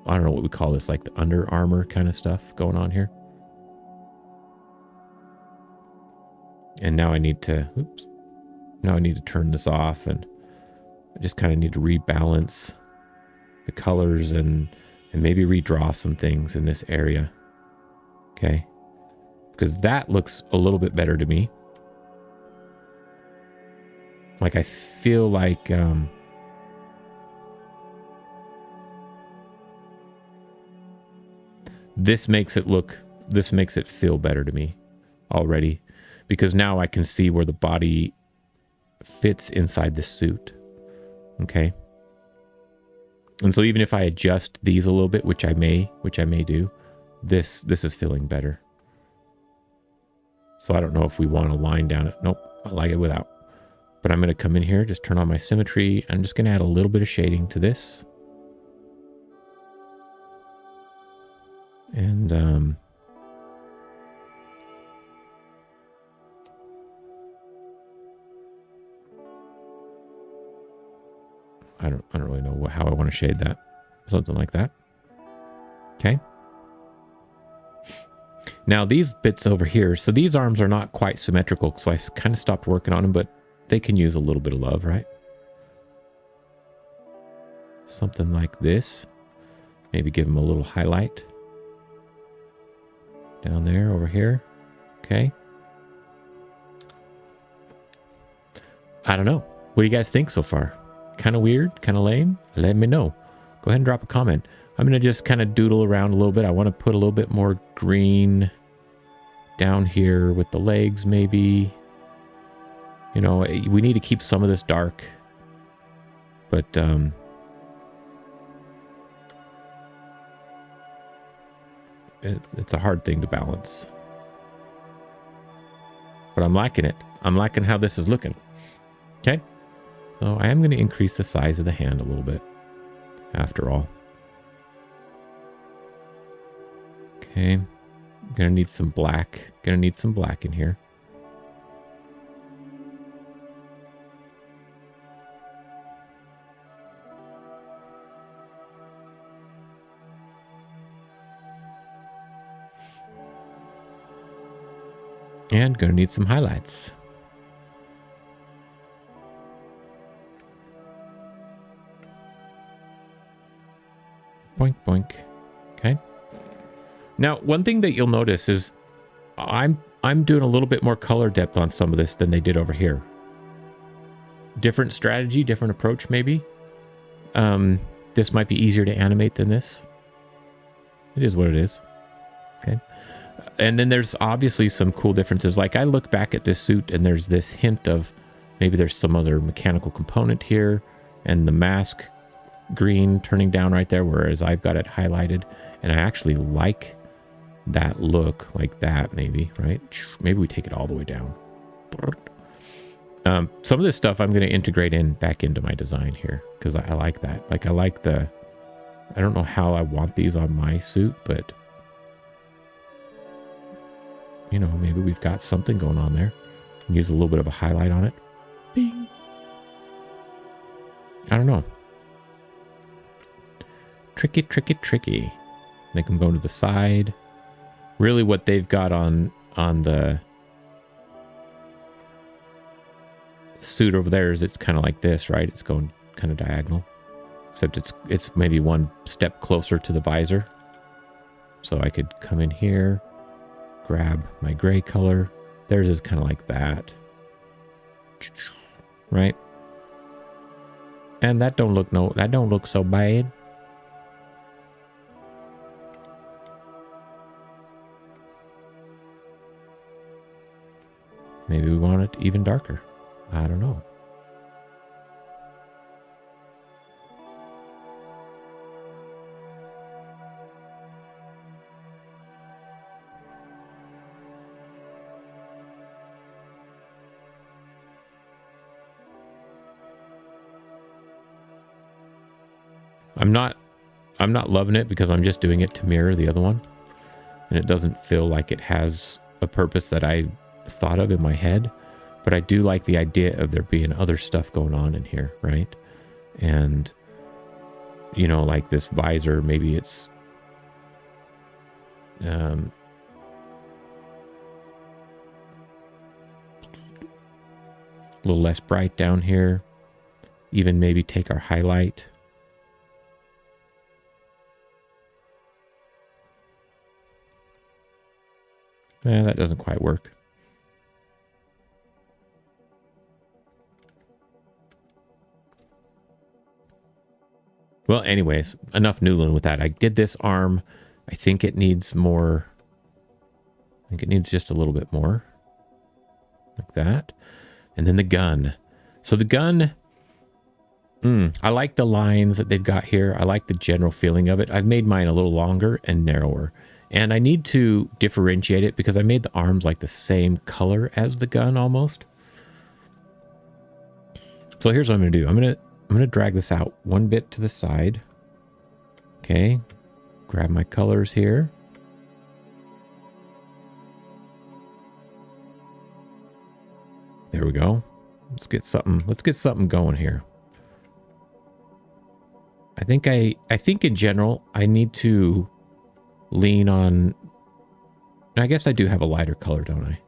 don't know what we call this, like the under armor kind of stuff going on here. And now I need to turn this off, and I just kind of need to rebalance the colors and maybe redraw some things in this area. Okay. Because that looks a little bit better to me. Like I feel like this makes it feel better to me already, because now I can see where the body fits inside the suit. Okay. And so even if I adjust these a little bit, which I may do, this is feeling better. So I don't know if we want to line down it. Nope, I like it without. But I'm going to come in here, just turn on my symmetry. I'm just going to add a little bit of shading to this. And I don't really know how I want to shade that. Something like that. Okay. Now these bits over here, so these arms are not quite symmetrical, so I kind of stopped working on them, but they can use a little bit of love, right? Something like this. Maybe give them a little highlight. Down there, over here. Okay. I don't know. What do you guys think so far? Kind of weird? Kind of lame? Let me know. Go ahead and drop a comment. I'm going to just kind of doodle around a little bit. I want to put a little bit more green down here with the legs, maybe. You know, we need to keep some of this dark. But, it's a hard thing to balance. But I'm liking it. I'm liking how this is looking. Okay. So I am going to increase the size of the hand a little bit. After all. Okay. I'm going to need some black. Going to need some black in here. And going to need some highlights. Boink, boink. Okay. Now, one thing that you'll notice is I'm doing a little bit more color depth on some of this than they did over here. Different strategy, different approach, maybe. This might be easier to animate than this. It is what it is. Okay. And then there's obviously some cool differences. Like I look back at this suit and there's this hint of maybe there's some other mechanical component here, and the mask green turning down right there, whereas I've got it highlighted, and I actually like that look, like that maybe, right? Maybe we take it all the way down. Some of this stuff I'm going to integrate back into my design here, because I like that. Like I like I don't know how I want these on my suit, but you know, maybe we've got something going on there. Use a little bit of a highlight on it. Bing. I don't know. Tricky, tricky, tricky. Make them go to the side. Really what they've got on the suit over there is it's kind of like this, right? It's going kind of diagonal. Except it's maybe one step closer to the visor. So I could come in here, grab my gray color. Theirs is kind of like that. Right? And that don't look so bad. Maybe we want it even darker. I don't know. I'm not loving it because I'm just doing it to mirror the other one. And it doesn't feel like it has a purpose that I thought of in my head. But I do like the idea of there being other stuff going on in here, right? And, you know, like this visor, maybe it's a little less bright down here. Even maybe take our highlight. That doesn't quite work. Well, anyways, enough noodling with that. I did this arm I think it needs more. I think it needs just a little bit more. Like that. And then the gun. So the gun, I like the lines that they've got here. I like the general feeling of it. I've made mine a little longer and narrower. And I need to differentiate it because I made the arms like the same color as the gun almost. So here's what I'm going to do. I'm going to drag this out one bit to the side. Okay. Grab my colors here. There we go. Let's get something going here. I think in general, I need to lean on, I guess I do have a lighter color, don't I?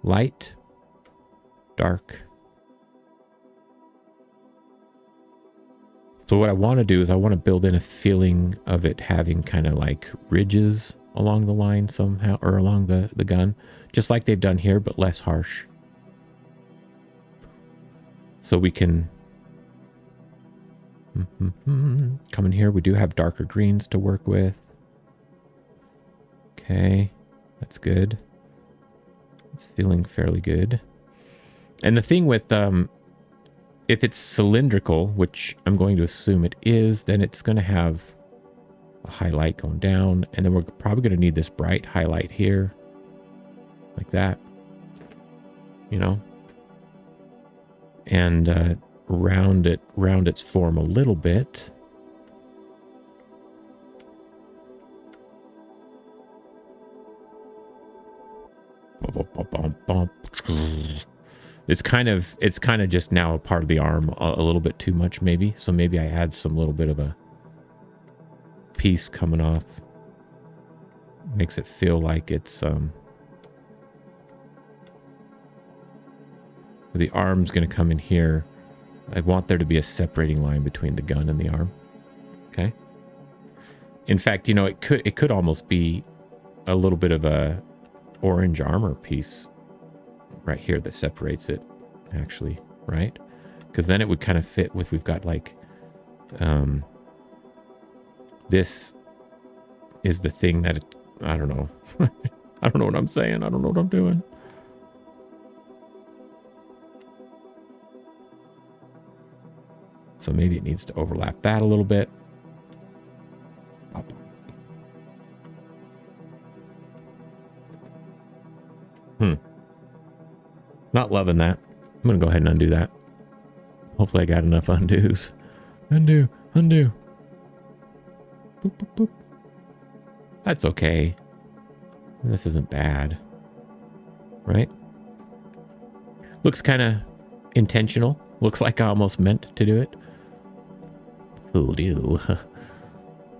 Light, dark. So what I want to do is I want to build in a feeling of it having kind of like ridges along the line somehow, or along the gun, just like they've done here, but less harsh. So we can come in here. We do have darker greens to work with. Okay, that's good. It's feeling fairly good. And the thing with, if it's cylindrical, which I'm going to assume it is, then it's going to have a highlight going down. And then we're probably going to need this bright highlight here. Like that. You know? And round its form a little bit. It's kind of just now a part of the arm a little bit too much maybe. So maybe I add some little bit of a piece coming off. Makes it feel like it's the arm's going to come in here. I want there to be a separating line between the gun and the arm. Okay. In fact, you know, it could almost be a little bit of a orange armor piece right here that separates it, actually, right? Because then it would kind of fit with, we've got like, this is the thing that it, I don't know. I don't know what I'm saying. I don't know what I'm doing. So maybe it needs to overlap that a little bit. Not loving that. I'm going to go ahead and undo that. Hopefully I got enough undos. Undo. Boop, boop, boop. That's okay. This isn't bad. Right? Looks kind of intentional. Looks like I almost meant to do it. Fooled you.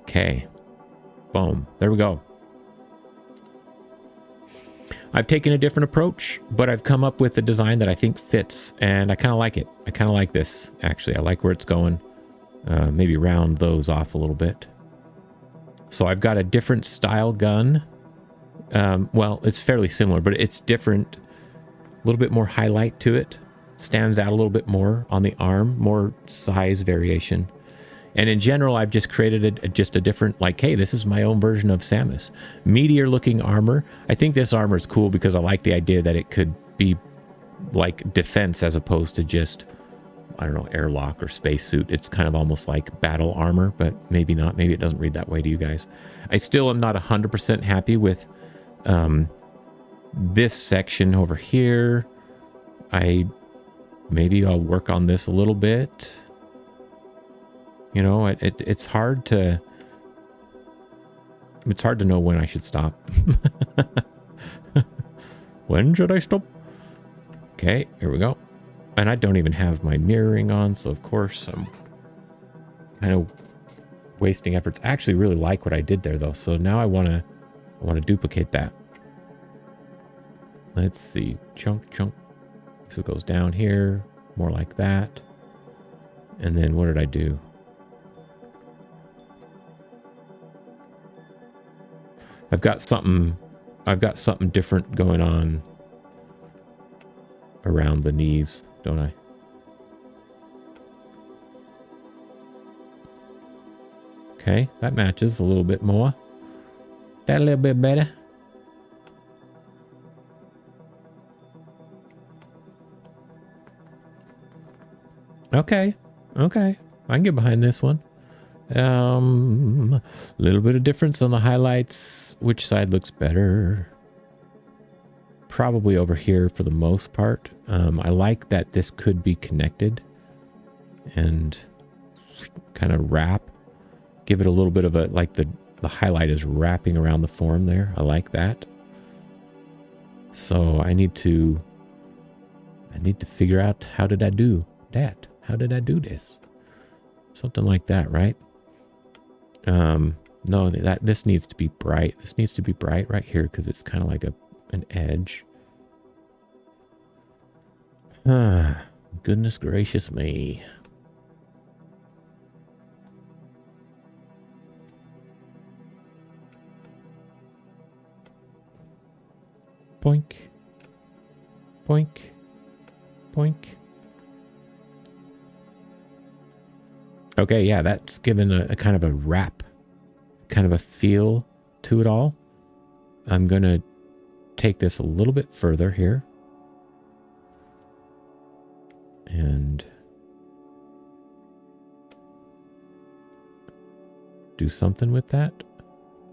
Okay. Boom. There we go. I've taken a different approach, but I've come up with a design that I think fits, and I kind of like it. I kind of like this, actually. I like where it's going. Maybe round those off a little bit. So I've got a different style gun. Well, it's fairly similar, but it's different. A little bit more highlight to it. Stands out a little bit more on the arm, more size variation. And in general, I've just created just a different, like, hey, this is my own version of Samus. Meteor looking armor. I think this armor is cool because I like the idea that it could be like defense as opposed to just, I don't know, airlock or spacesuit. It's kind of almost like battle armor, but maybe not. Maybe it doesn't read that way to you guys. I still am not 100% happy with this section over here. Maybe I'll work on this a little bit. You know, it's hard to know when I should stop. When should I stop? Okay, here we go. And I don't even have my mirroring on, so of course I'm kind of wasting efforts. I actually really like what I did there though, so now I want to duplicate that. Let's see, chunk. So it goes down here, more like that. And then what did I do? I've got something different going on around the knees, don't I? Okay, that matches a little bit more. That a little bit better. Okay. Okay. I can get behind this one. Little bit of difference on the highlights. Which side looks better? Probably over here for the most part. I like that this could be connected and kind of wrap. Give it a little bit of a, like the highlight is wrapping around the form there. I like that. So I need to figure out how did I do that? How did I do this? Something like that, right? No, this needs to be bright. This needs to be bright right here because it's kind of like an edge. Goodness gracious me. Boink. Boink. Boink. Okay, yeah, that's given a kind of a wrap, kind of a feel to it all. I'm going to take this a little bit further here. And do something with that.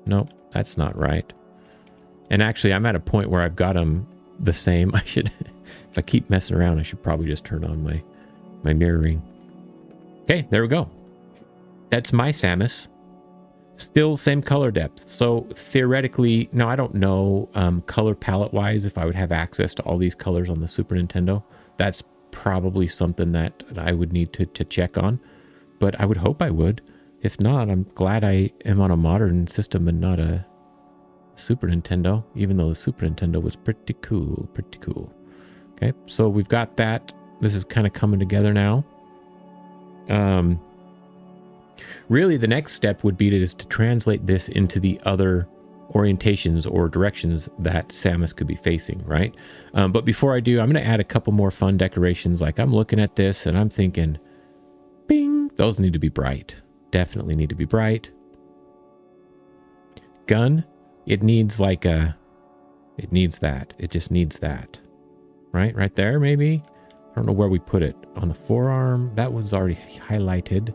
Nope, that's not right. And actually, I'm at a point where I've got them the same. I should, if I keep messing around, I should probably just turn on my mirroring. Okay, there we go. That's my Samus. Still same color depth. So theoretically, no, I don't know color palette wise if I would have access to all these colors on the Super Nintendo. That's probably something that I would need to check on. But I would hope I would. If not, I'm glad I am on a modern system and not a Super Nintendo, even though the Super Nintendo was pretty cool, pretty cool. Okay, so we've got that. This is kind of coming together now. Really, the next step would be to translate this into the other orientations or directions that Samus could be facing, right? But before I do, I'm going to add a couple more fun decorations. Like I'm looking at this and I'm thinking, bing, those need to be bright. Definitely need to be bright. Gun, it needs like a, it needs that. It just needs that, right? Right there, maybe. I don't know where we put it. On the forearm, that was already highlighted.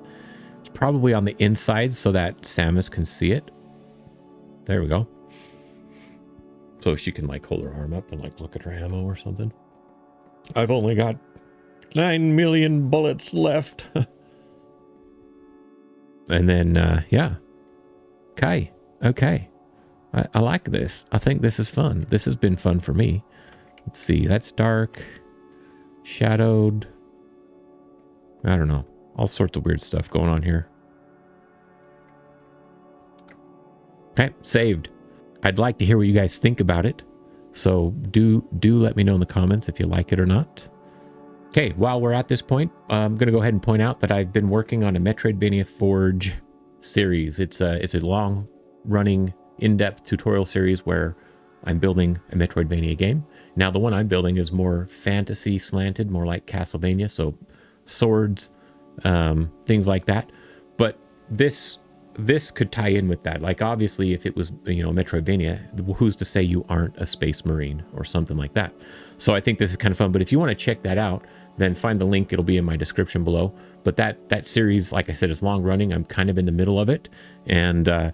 It's probably on the inside so that Samus can see it. There we go. So she can like hold her arm up and like look at her ammo or something. I've only got 9 million bullets left. And then, yeah. Okay. Okay. I like this. I think this is fun. This has been fun for me. Let's see. That's dark. Shadowed. I don't know. All sorts of weird stuff going on here. Okay, saved. I'd like to hear what you guys think about it. So do let me know in the comments if you like it or not. Okay, while we're at this point, I'm going to go ahead and point out that I've been working on a Metroidvania Forge series. It's a long-running, in-depth tutorial series where I'm building a Metroidvania game. Now, the one I'm building is more fantasy slanted, more like Castlevania, so swords, things like that. But this could tie in with that. Like, obviously, if it was, Metroidvania, who's to say you aren't a space marine or something like that? So I think this is kind of fun. But if you want to check that out, then find the link. It'll be in my description below. But that series, like I said, is long running. I'm kind of in the middle of it. And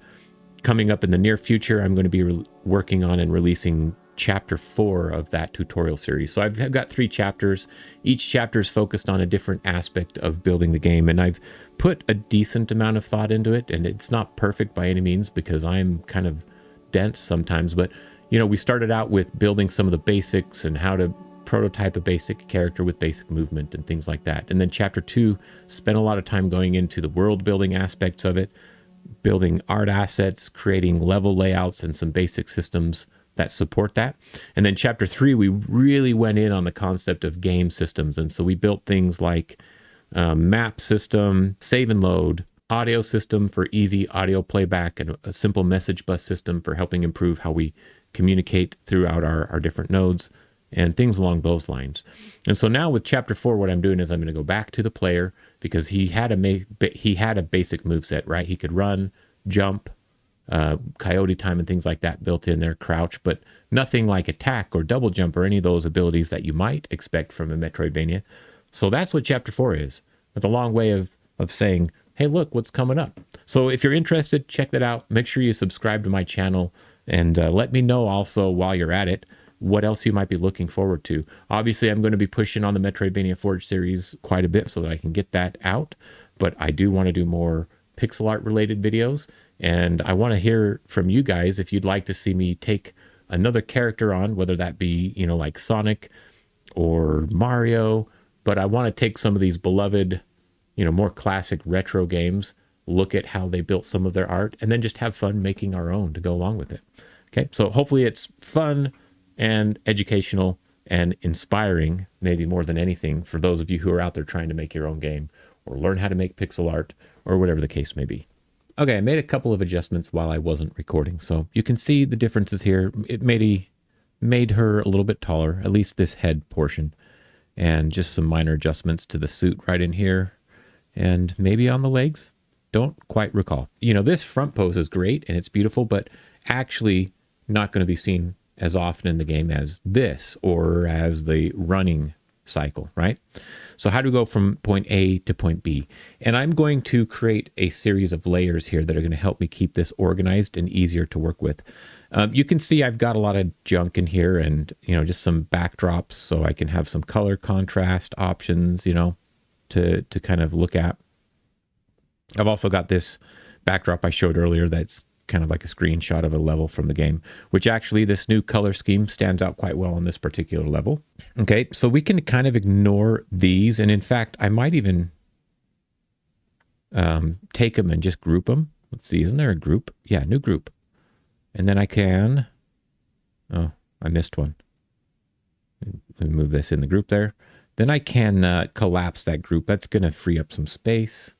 coming up in the near future, I'm going to be working on and releasing chapter 4 of that tutorial series. So I've got 3 chapters. Each chapter is focused on a different aspect of building the game. And I've put a decent amount of thought into it. And it's not perfect by any means because I'm kind of dense sometimes. But, we started out with building some of the basics and how to prototype a basic character with basic movement and things like that. And then chapter 2 spent a lot of time going into the world building aspects of it, building art assets, creating level layouts and some basic systems that support that. And then chapter 3, we really went in on the concept of game systems. And so we built things like map system, save and load, audio system for easy audio playback, and a simple message bus system for helping improve how we communicate throughout our different nodes and things along those lines. And so now with chapter 4, what I'm doing is I'm going to go back to the player because he had a basic move set, right? He could run, jump, coyote time and things like that built in there, crouch, but nothing like attack or double jump or any of those abilities that you might expect from a Metroidvania. So that's what chapter 4 is. With a long way of saying, hey, look what's coming up. So if you're interested, check that out. Make sure you subscribe to my channel and let me know also while you're at it what else you might be looking forward to. Obviously, I'm going to be pushing on the Metroidvania Forge series quite a bit so that I can get that out. But I do want to do more pixel art related videos. And I want to hear from you guys if you'd like to see me take another character on, whether that be, you know, like Sonic or Mario. But I want to take some of these beloved, you know, more classic retro games, look at how they built some of their art, and then just have fun making our own to go along with it. Okay, so hopefully it's fun and educational and inspiring, maybe more than anything, for those of you who are out there trying to make your own game or learn how to make pixel art or whatever the case may be. Okay, I made a couple of adjustments while I wasn't recording, so you can see the differences here. It made her a little bit taller, at least this head portion, and just some minor adjustments to the suit right in here, and maybe on the legs. Don't quite recall. You know, this front pose is great and it's beautiful, but actually not going to be seen as often in the game as this or as the running cycle, right? So how do we go from point A to point B? And I'm going to create a series of layers here that are going to help me keep this organized and easier to work with. You can see I've got a lot of junk in here and, you know, just some backdrops so I can have some color contrast options, you know, to kind of look at. I've also got this backdrop I showed earlier that's kind of like a screenshot of a level from the game, which actually this new color scheme stands out quite well on this particular level. Okay, so we can kind of ignore these. And in fact, I might even take them and just group them. Let's see, isn't there a group? Yeah, new group. And then I can, oh, I missed one. Let me move this in the group there. Then I can collapse that group. That's going to free up some space.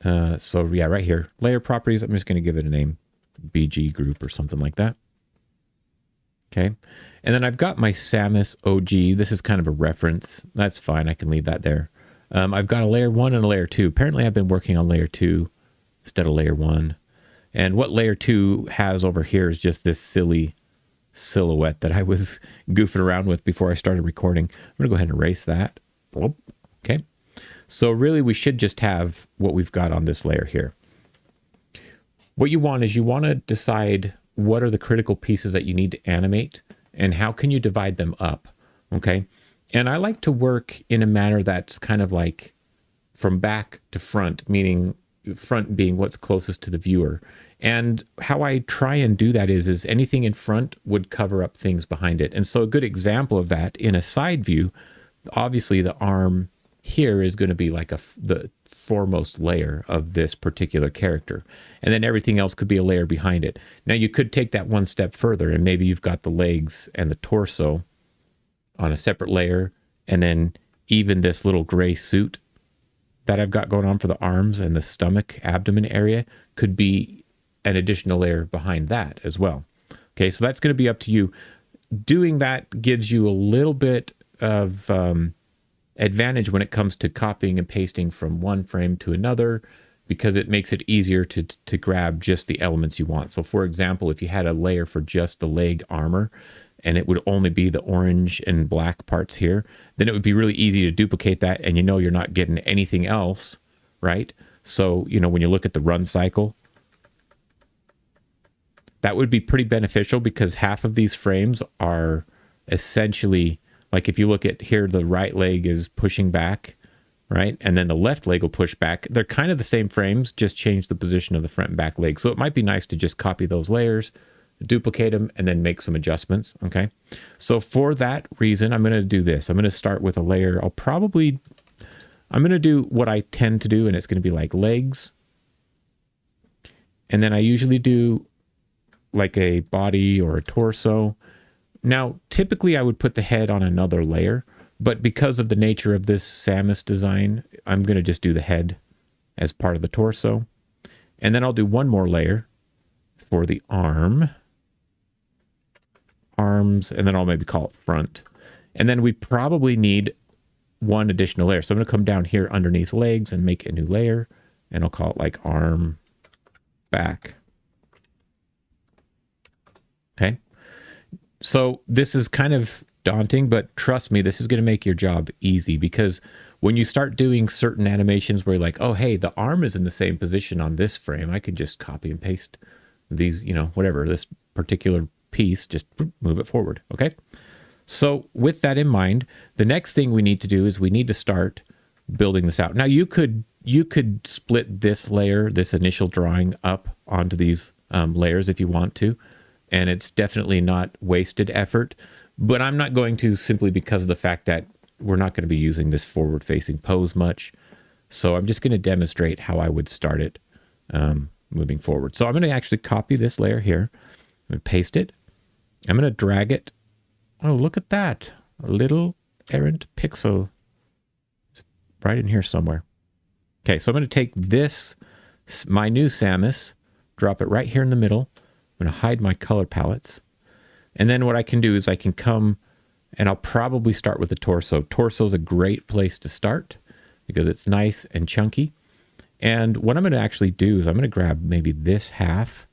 So yeah, right here, layer properties. I'm just going to give it a name, BG group or something like that. Okay. And then I've got my Samus OG. This is kind of a reference. That's fine. I can leave that there. I've got a layer 1 and a layer 2. Apparently I've been working on layer 2 instead of layer 1. And what layer 2 has over here is just this silly silhouette that I was goofing around with before I started recording. I'm going to go ahead and erase that. Okay. So really we should just have what we've got on this layer here. What you want is you want to decide what are the critical pieces that you need to animate and how can you divide them up, okay? And I like to work in a manner that's kind of like from back to front, meaning front being what's closest to the viewer. And how I try and do that is anything in front would cover up things behind it. And so a good example of that in a side view, obviously the arm here is going to be like the foremost layer of this particular character. And then everything else could be a layer behind it. Now you could take that one step further and maybe you've got the legs and the torso on a separate layer. And then even this little gray suit that I've got going on for the arms and the stomach, abdomen area could be an additional layer behind that as well. Okay, so that's going to be up to you. Doing that gives you a little bit of advantage when it comes to copying and pasting from one frame to another, because it makes it easier to grab just the elements you want. So for example, if you had a layer for just the leg armor and it would only be the orange and black parts here, then it would be really easy to duplicate that and you know you're not getting anything else, right? So, you know, when you look at the run cycle, that would be pretty beneficial because half of these frames are essentially, like if you look at here, the right leg is pushing back, right? And then the left leg will push back. They're kind of the same frames, just change the position of the front and back leg. So it might be nice to just copy those layers, duplicate them, and then make some adjustments, okay? So for that reason, I'm going to do this. I'm going to start with a layer. I'm going to do what I tend to do, and it's going to be like legs. And then I usually do like a body or a torso. Now, typically I would put the head on another layer, but because of the nature of this Samus design, I'm going to just do the head as part of the torso. And then I'll do one more layer for the arms, and then I'll maybe call it front. And then we probably need one additional layer. So I'm going to come down here underneath legs and make a new layer, and I'll call it like arm, back. So this is kind of daunting, but trust me, this is going to make your job easy, because when you start doing certain animations where you're like, oh, hey, the arm is in the same position on this frame, I can just copy and paste these, you know, whatever, this particular piece, just move it forward. Okay. So with that in mind, the next thing we need to do is we need to start building this out. Now you could split this layer, this initial drawing, up onto these layers if you want to, and it's definitely not wasted effort, but I'm not going to, simply because of the fact that we're not going to be using this forward facing pose much. So I'm just going to demonstrate how I would start it moving forward. So I'm going to actually copy this layer here. I'm going to paste it. I'm going to drag it. Oh, look at that. A little errant pixel. It's right in here somewhere. Okay, so I'm going to take this, my new Samus, drop it right here in the middle. I'm going to hide my color palettes. And then what I can do is I can come, and I'll probably start with the torso. Torso is a great place to start because it's nice and chunky. And what I'm going to actually do is I'm going to grab maybe this half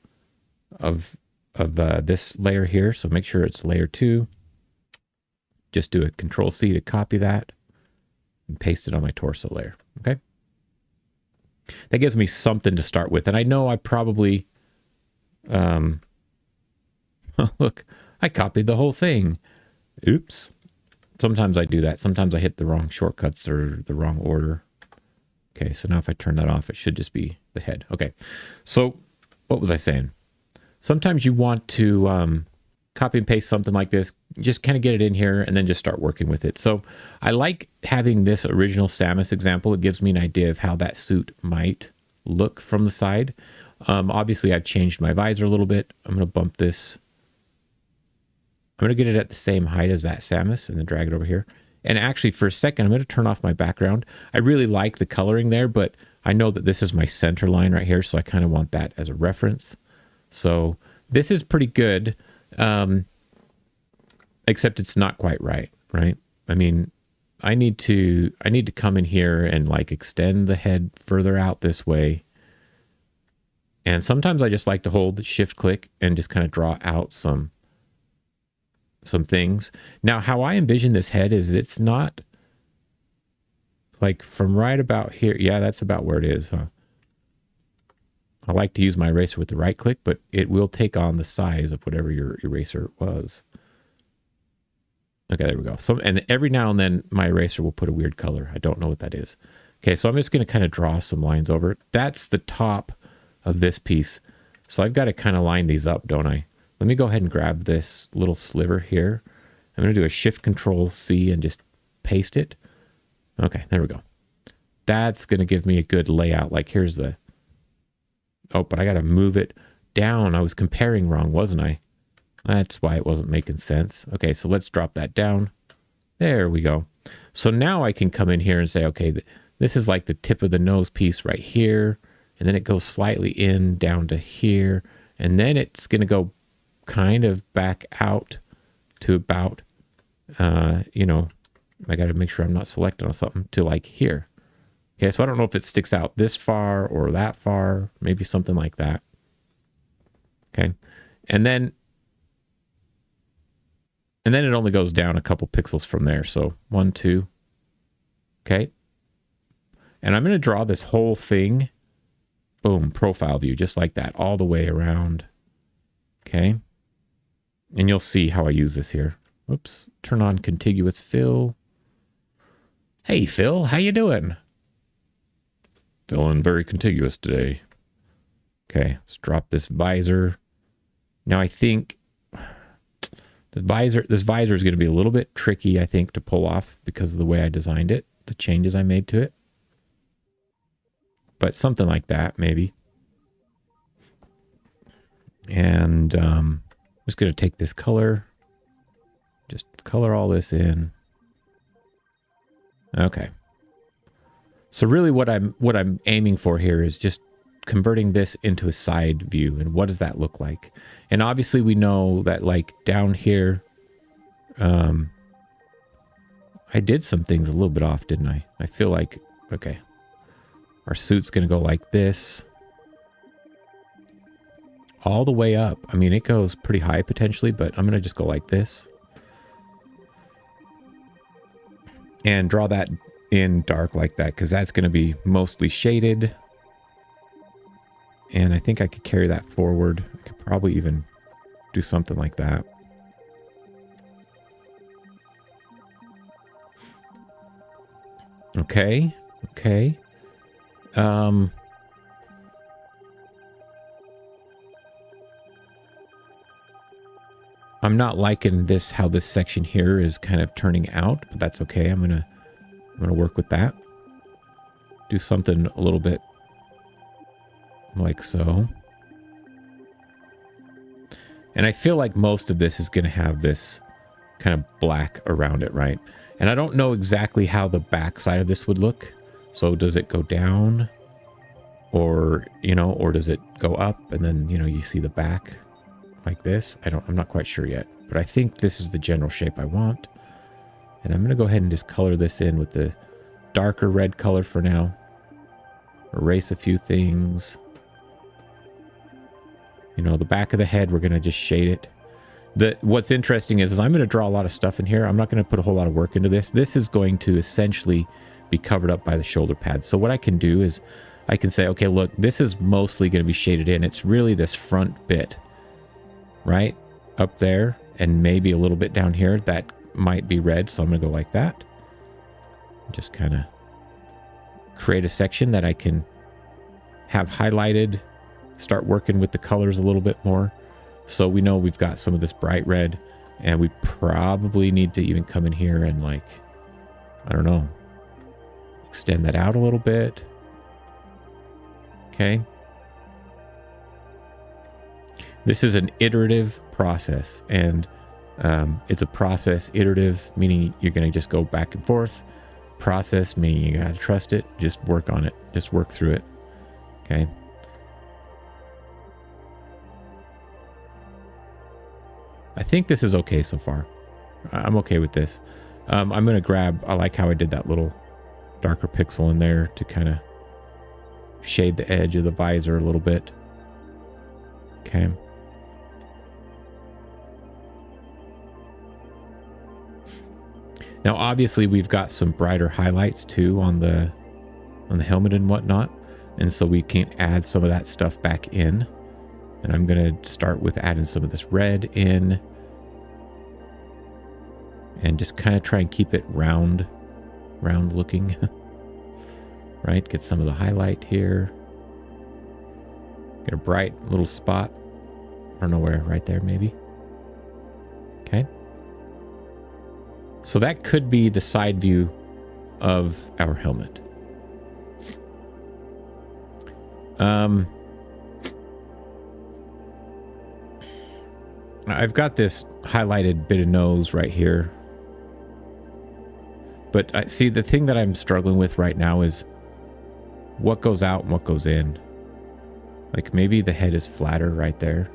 of this layer here. So make sure it's layer 2. Just do a Control-C to copy that and paste it on my torso layer. Okay. That gives me something to start with. And I know I probably, look, I copied the whole thing. Oops. Sometimes I do that. Sometimes I hit the wrong shortcuts or the wrong order. Okay, so now if I turn that off, it should just be the head. Okay, so what was I saying? Sometimes you want to copy and paste something like this, just kind of get it in here and then just start working with it. So I like having this original Samus example. It gives me an idea of how that suit might look from the side. Obviously, I've changed my visor a little bit. I'm going to bump this. I'm going to get it at the same height as that Samus and then drag it over here. And actually, for a second, I'm going to turn off my background. I really like the coloring there, but I know that this is my center line right here, so I kind of want that as a reference. So this is pretty good, except it's not quite right? I mean, I need to come in here and like extend the head further out this way. And sometimes I just like to hold shift click and just kind of draw out some things. Now, how I envision this head is it's not like from right about here. Yeah, that's about where it is, huh? I like to use my eraser with the right click, but it will take on the size of whatever your eraser was. Okay, there we go. So, and every now and then my eraser will put a weird color. I don't know what that is. Okay, so I'm just going to kind of draw some lines over it. That's the top of this piece. So I've got to kind of line these up, don't I? Let me go ahead and grab this little sliver here. I'm going to do a Shift Control C and just paste it. Okay, there we go. That's going to give me a good layout. Like here's the, oh, but I got to move it down. I was comparing wrong, wasn't I? That's why it wasn't making sense. Okay, so let's drop that down. There we go. So now I can come in here and say, okay, this is like the tip of the nose piece right here. And then it goes slightly in down to here. And then it's going to go kind of back out to about, you know, I got to make sure I'm not selecting on something, to like here. Okay, so I don't know if it sticks out this far or that far, maybe something like that. Okay, and then it only goes down a couple pixels from there. So 1, 2. Okay, and I'm going to draw this whole thing, boom, profile view, just like that, all the way around. Okay, and you'll see how I use this here. Oops, turn on contiguous fill. Hey Phil, how you doing? Feeling very contiguous today. Okay, let's drop this visor. Now I think this visor is going to be a little bit tricky, I think, to pull off because of the way I designed it, the changes I made to it. But something like that, maybe. And I'm just going to take this color, just color all this in. Okay. So really what I'm aiming for here is just converting this into a side view. And what does that look like? And obviously we know that like down here, I did some things a little bit off, didn't I? I feel like, okay, our suit's going to go like this. all the way up. I mean, it goes pretty high potentially, but I'm going to just go like this. And draw that in dark like that, because that's going to be mostly shaded. And I think I could carry that forward. I could probably even do something like that. Okay. Okay. I'm not liking this, how this section here is kind of turning out, but that's okay. I'm gonna work with that. Do something a little bit like so. And I feel like most of this is going to have this kind of black around it, right? And I don't know exactly how the back side of this would look. So does it go down? Or, you know, or does it go up and then, you know, you see the back like this? I'm not quite sure yet. But I think this is the general shape I want. And I'm going to go ahead and just color this in with the darker red color for now. Erase a few things. You know, the back of the head, we're going to just shade it. What's interesting is I'm going to draw a lot of stuff in here. I'm not going to put a whole lot of work into this. This is going to essentially be covered up by the shoulder pads. So what I can do is I can say, okay, look, this is mostly going to be shaded in. It's really this front bit, right? Up there, and maybe a little bit down here. That might be red, so I'm going to go like that. Just kind of create a section that I can have highlighted. Start working with the colors a little bit more. So we know we've got some of this bright red, and we probably need to even come in here and, like, I don't know, extend that out a little bit. Okay. This is an iterative process, and it's a process. Iterative meaning you're going to just go back and forth. Process meaning you got to trust it. Just work on it. Just work through it. Okay. I think this is okay so far. I'm okay with this. I'm going to grab, I like how I did that little darker pixel in there to kind of shade the edge of the visor a little bit. Okay. Now, obviously, we've got some brighter highlights too on the helmet and whatnot. And so we can add some of that stuff back in. And I'm going to start with adding some of this red in. And just kind of try and keep it round looking. Right? Get some of the highlight here. Get a bright little spot. I don't know where, right there maybe. Okay. So that could be the side view of our helmet. I've got this highlighted bit of nose right here. But I see the thing that I'm struggling with right now is what goes out and what goes in. Like maybe the head is flatter right there.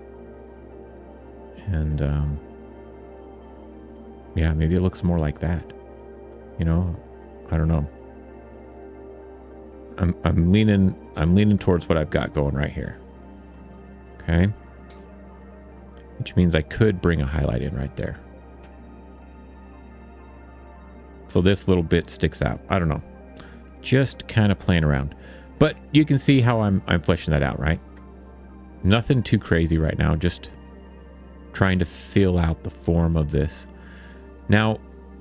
And yeah, maybe it looks more like that. You know, I don't know. I'm leaning towards what I've got going right here. Okay. Which means I could bring a highlight in right there. So this little bit sticks out. I don't know. Just kind of playing around. But you can see how I'm fleshing that out, right? Nothing too crazy right now. Just trying to fill out the form of this. Now,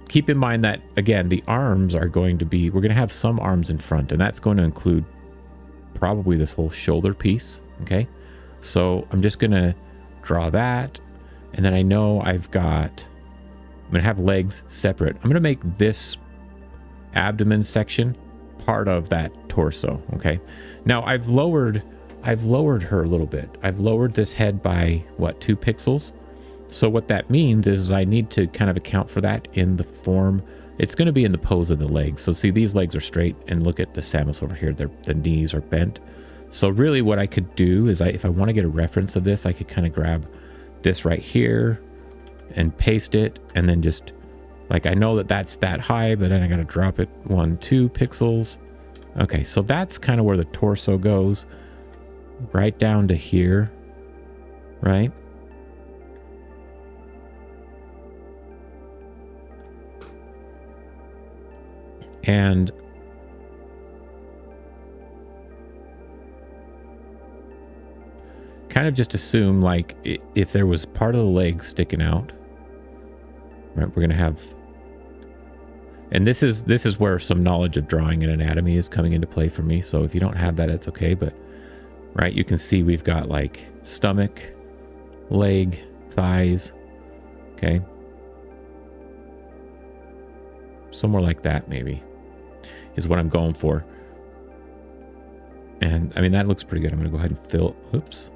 keep in mind that, again, the arms are going to be... We're going to have some arms in front, and that's going to include probably this whole shoulder piece, okay? So I'm just going to draw that, and then I know I've got... I'm going to have legs separate. I'm going to make this abdomen section part of that torso, okay? Now, I've lowered her a little bit. I've lowered this head by, what, 2 pixels? So what that means is I need to kind of account for that in the form. It's going to be in the pose of the legs. So see, these legs are straight, and look at the Samus over here. The knees are bent. So really what I could do is if I want to get a reference of this, I could kind of grab this right here and paste it, and then just, like, I know that that's that high, but then I got to drop it 1, 2 pixels. Okay, so that's kind of where the torso goes, right down to here. right? And kind of just assume like if there was part of the leg sticking out, right, we're going to have, and this is where some knowledge of drawing and anatomy is coming into play for me. So if you don't have that, it's okay. But right, you can see we've got like stomach, leg, thighs. Okay. Somewhere like that maybe is what I'm going for. And I mean, that looks pretty good. I'm going to go ahead and fill. Oops.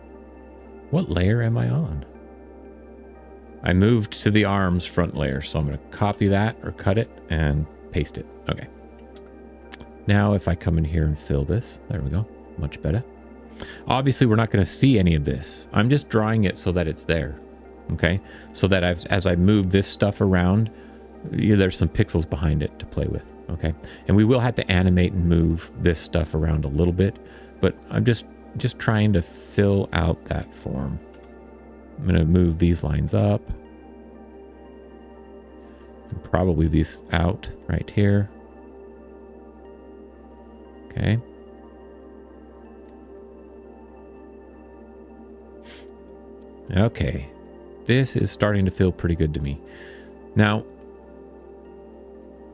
What layer am I on? I moved to the arms front layer. So I'm going to copy that or cut it and paste it. Okay. Now if I come in here and fill this, there we go. Much better. Obviously, we're not going to see any of this. I'm just drawing it so that it's there. Okay. So that as I move this stuff around, there's some pixels behind it to play with. Okay. And we will have to animate and move this stuff around a little bit, but I'm just trying to fill out that form. I'm going to move these lines up and probably these out right here. Okay. Okay. This is starting to feel pretty good to me. Now,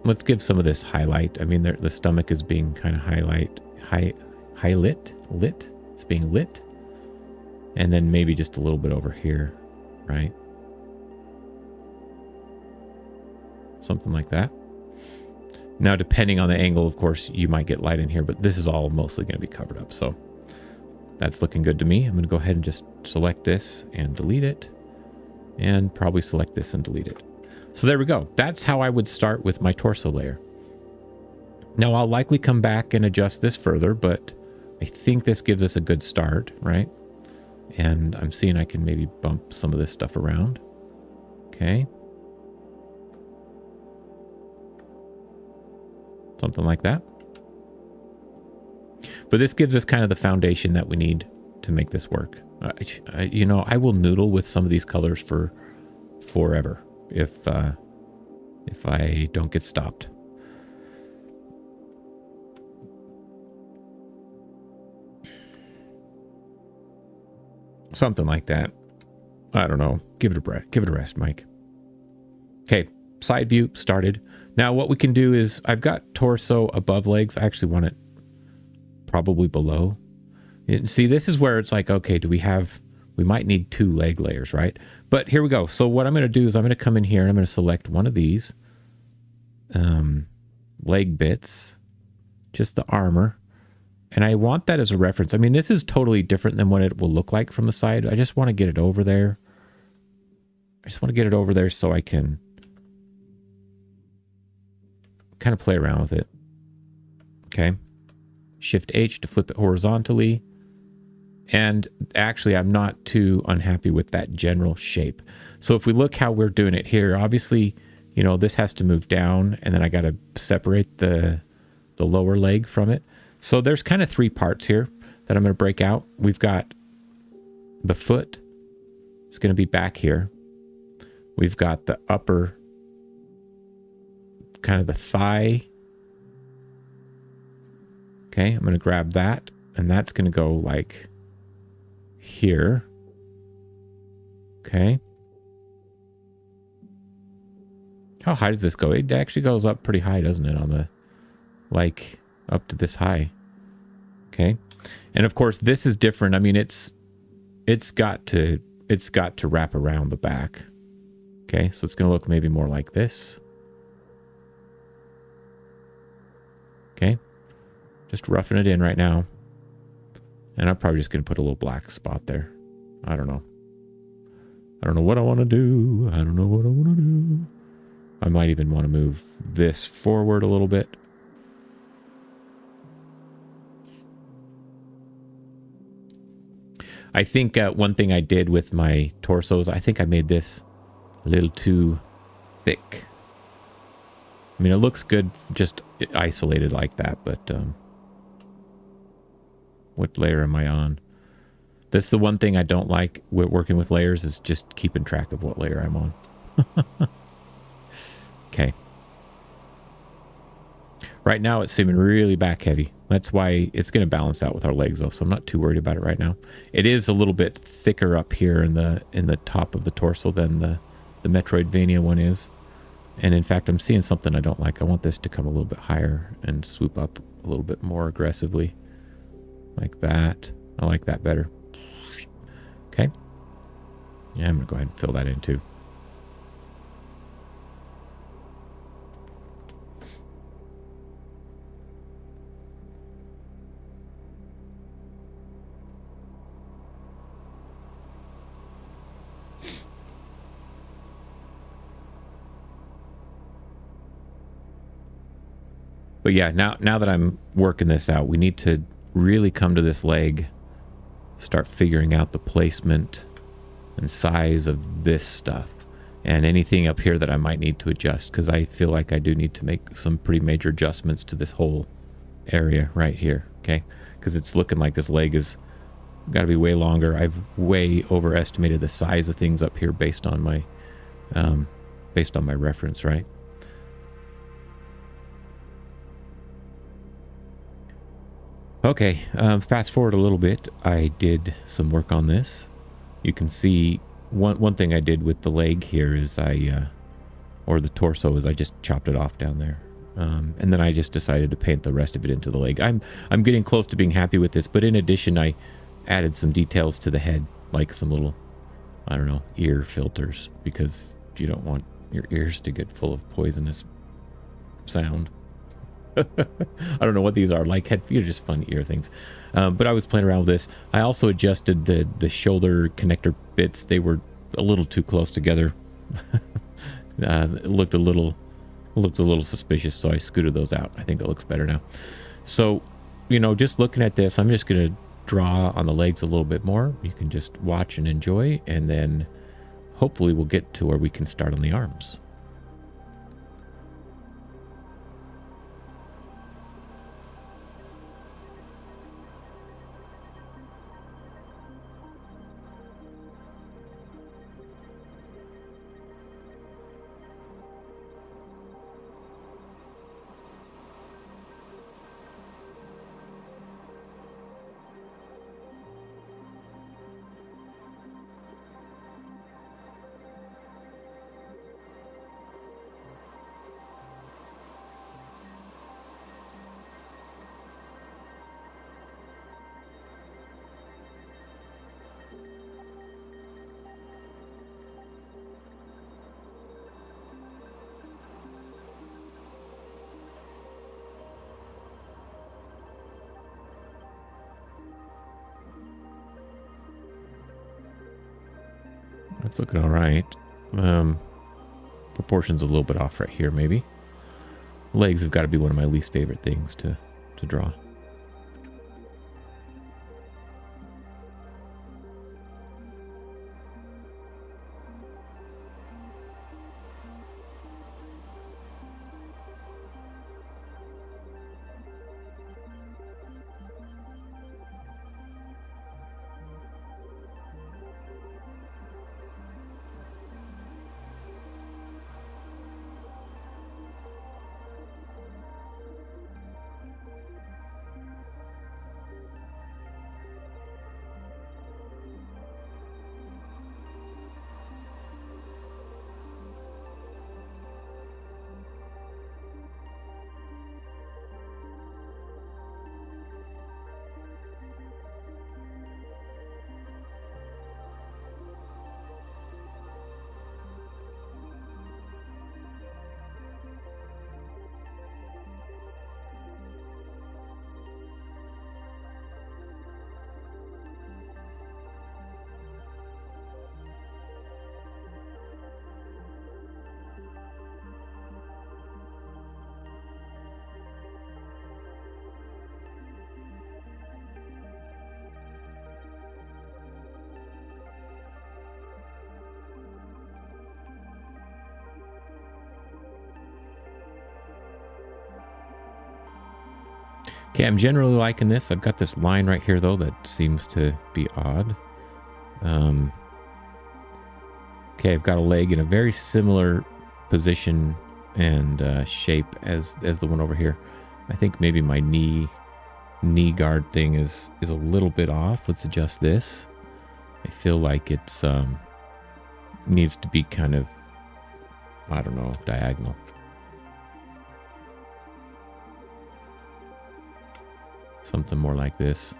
let's give some of this highlight. I mean, the stomach is being kind of lit. It's being lit. And then maybe just a little bit over here, right? Something like that. Now, depending on the angle, of course, you might get light in here, but this is all mostly going to be covered up. So that's looking good to me. I'm going to go ahead and just select this and delete it. And probably select this and delete it. So there we go. That's how I would start with my torso layer. Now I'll likely come back and adjust this further, but I think this gives us a good start, right? And I'm seeing I can maybe bump some of this stuff around. Okay. Something like that. But this gives us kind of the foundation that we need to make this work. You know, I will noodle with some of these colors for forever if I don't get stopped. Something like that. I don't know. Give it a breath. Give it a rest, Mike. Okay, side view started. Now what we can do is I've got torso above legs. I actually want it probably below. See, this is where it's like, okay, we might need 2 leg layers, right? But here we go. So what I'm going to do is I'm going to come in here and I'm going to select one of these leg bits, just the armor. And I want that as a reference. I mean, this is totally different than what it will look like from the side. I just want to get it over there. I just want to get it over there so I can kind of play around with it. Okay. Shift H to flip it horizontally. And actually, I'm not too unhappy with that general shape. So if we look how we're doing it here, obviously, you know, this has to move down and then I got to separate the lower leg from it. So there's kind of 3 parts here that I'm going to break out. We've got the foot. It's going to be back here. We've got the upper, kind of the thigh. Okay, I'm going to grab that and that's going to go like here. Okay. How high does this go? It actually goes up pretty high, doesn't it? On the, like, up to this high. Okay. And of course this is different. I mean, it's got to wrap around the back. Okay. So it's going to look maybe more like this. Okay. Just roughing it in right now. And I'm probably just going to put a little black spot there. I don't know. I don't know what I want to do. I don't know what I want to do. I might even want to move this forward a little bit. I think one thing I did with my torsos, I think I made this a little too thick. I mean, it looks good just isolated like that, but what layer am I on? That's the one thing I don't like with working with layers, is just keeping track of what layer I'm on. Okay. Right now it's seeming really back heavy. That's why it's going to balance out with our legs though, so I'm not too worried about it right now. It is a little bit thicker up here in the top of the torso than the Metroidvania one is. And in fact, I'm seeing something I don't like. I want this to come a little bit higher and swoop up a little bit more aggressively. Like that. I like that better. Okay. Yeah, I'm going to go ahead and fill that in too. But yeah, now that I'm working this out, we need to really come to this leg, start figuring out the placement and size of this stuff, and anything up here that I might need to adjust, because I feel like I do need to make some pretty major adjustments to this whole area right here, okay? Because it's looking like this leg is got to be way longer. I've way overestimated the size of things up here based on my reference, right? Okay, fast forward a little bit. I did some work on this. You can see one thing I did with the leg here is or the torso, is I just chopped it off down there. And then I just decided to paint the rest of it into the leg. I'm getting close to being happy with this, but in addition, I added some details to the head, like some little, I don't know, ear filters, because you don't want your ears to get full of poisonous sound. I don't know what these are, like they're just fun ear things. But I was playing around with this. I also adjusted the shoulder connector bits. They were a little too close together. It looked a little suspicious, so I scooted those out. I think it looks better now. So, you know, just looking at this, I'm just going to draw on the legs a little bit more. You can just watch and enjoy, and then hopefully we'll get to where we can start on the arms. That's looking all right. Proportions a little bit off right here, maybe. Legs have got to be one of my least favorite things to draw. Okay, I'm generally liking this. I've got this line right here, though, that seems to be odd. Okay, I've got a leg in a very similar position and shape as the one over here. I think maybe my knee guard thing is a little bit off. Let's adjust this. I feel like it's needs to be kind of, I don't know, diagonal. Something more like this.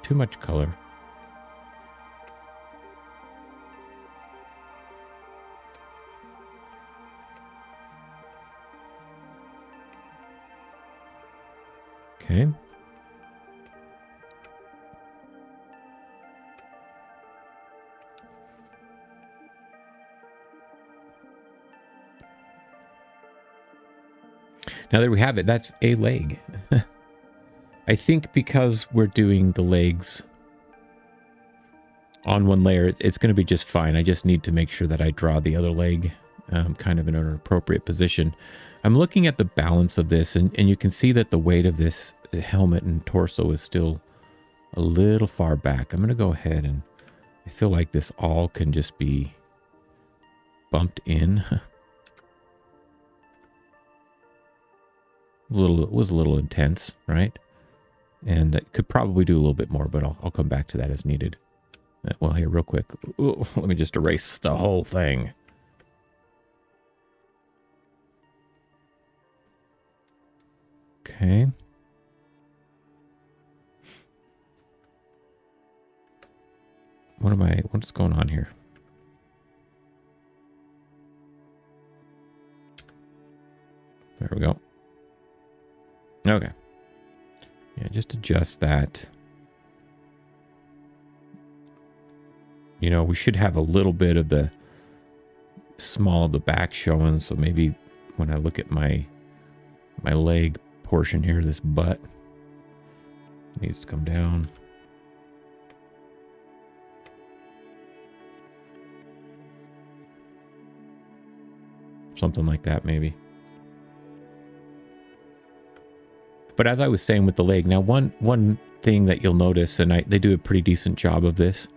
Too much color. Okay. Now there we have it. That's a leg. I think because we're doing the legs on one layer, it's going to be just fine. I just need to make sure that I draw the other leg kind of in an appropriate position. I'm looking at the balance of this, and you can see that the weight of this helmet and torso is still a little far back. I'm going to go ahead and I feel like this all can just be bumped in. It was a little intense, right? And I could probably do a little bit more, but I'll come back to that as needed. Well, here, real quick. Ooh, let me just erase the whole thing. Okay. What's going on here? There we go. Okay. Yeah, just adjust that. You know, we should have a little bit of the small of the back showing, so maybe when I look at my leg portion here, this butt needs to come down. Something like that, maybe. But as I was saying with the leg, now one thing that you'll notice, and they do a pretty decent job of this,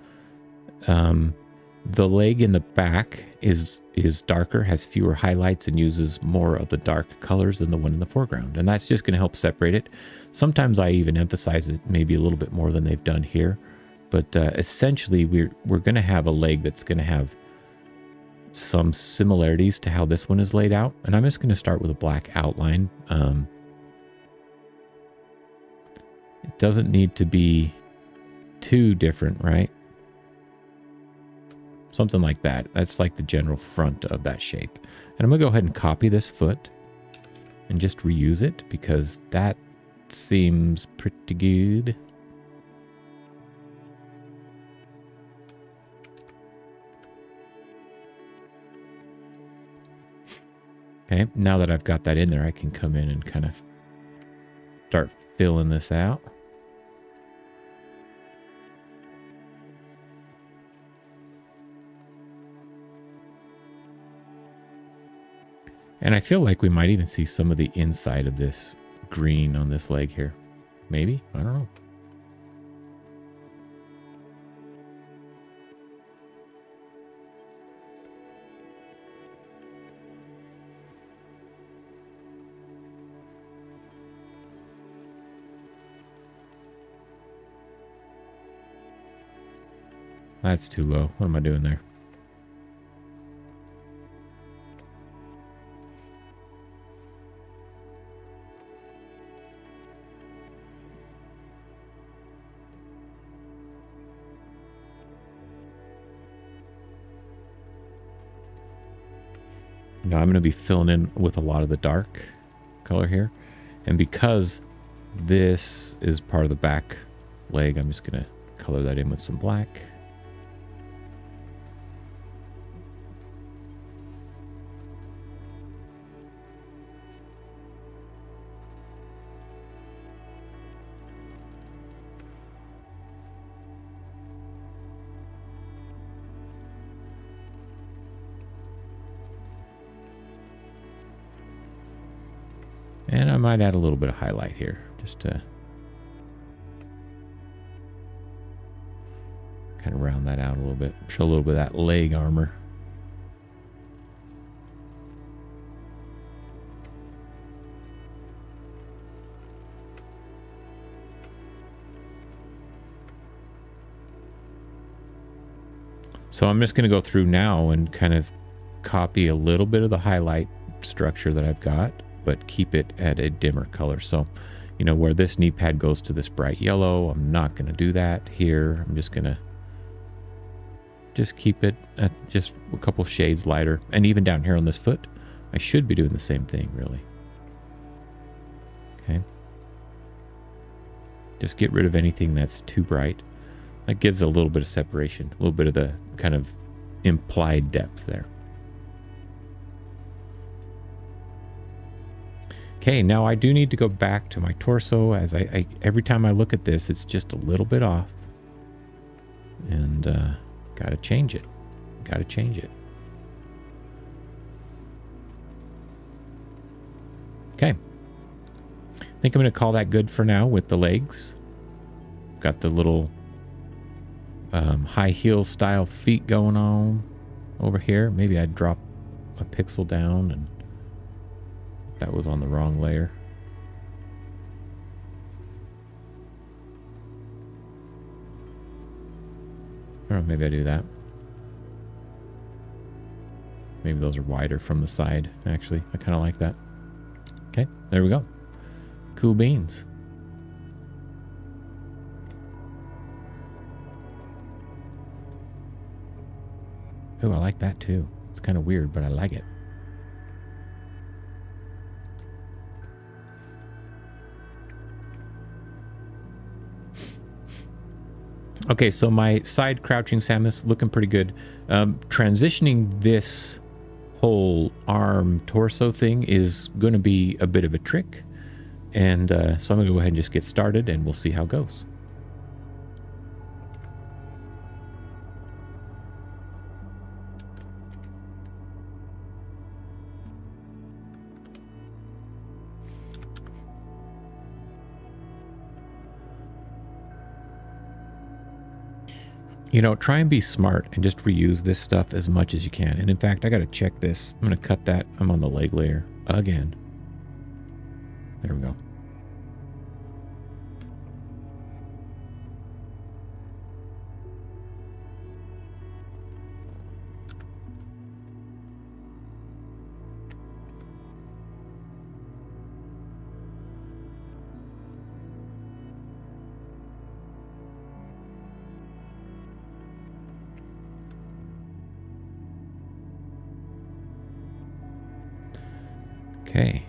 the leg in the back is darker, has fewer highlights, and uses more of the dark colors than the one in the foreground. And that's just going to help separate it. Sometimes I even emphasize it maybe a little bit more than they've done here. But essentially, we're going to have a leg that's going to have some similarities to how this one is laid out. And I'm just going to start with a black outline. It doesn't need to be too different, right? Something like that. That's like the general front of that shape. And I'm going to go ahead and copy this foot and just reuse it because that seems pretty good. Okay, now that I've got that in there, I can come in and kind of start filling this out. And I feel like we might even see some of the inside of this green on this leg here. Maybe? I don't know. That's too low. What am I doing there? Now I'm going to be filling in with a lot of the dark color here. And because this is part of the back leg, I'm just going to color that in with some black. And I might add a little bit of highlight here just to kind of round that out a little bit. Show a little bit of that leg armor. So I'm just going to go through now and kind of copy a little bit of the highlight structure that I've got, but keep it at a dimmer color. So, you know, where this knee pad goes to this bright yellow, I'm not going to do that here. I'm just going to keep it at just a couple shades lighter. And even down here on this foot, I should be doing the same thing, really. Okay. Just get rid of anything that's too bright. That gives a little bit of separation, a little bit of the kind of implied depth there. Okay, now I do need to go back to my torso, as I every time I look at this, it's just a little bit off. And gotta change it. Gotta change it. Okay. I think I'm going to call that good for now with the legs. Got the little high heel style feet going on over here. Maybe I'd drop a pixel down, and that was on the wrong layer. Or maybe I do that. Maybe those are wider from the side, actually. I kind of like that. Okay, there we go. Cool beans. Oh, I like that too. It's kind of weird, but I like it. Okay, so my side crouching Samus looking pretty good. Transitioning this whole arm torso thing is going to be a bit of a trick. And so I'm going to go ahead and just get started, and we'll see how it goes. You know, try and be smart and just reuse this stuff as much as you can. And in fact, I got to check this. I'm going to cut that. I'm on the leg layer again. There we go. Okay.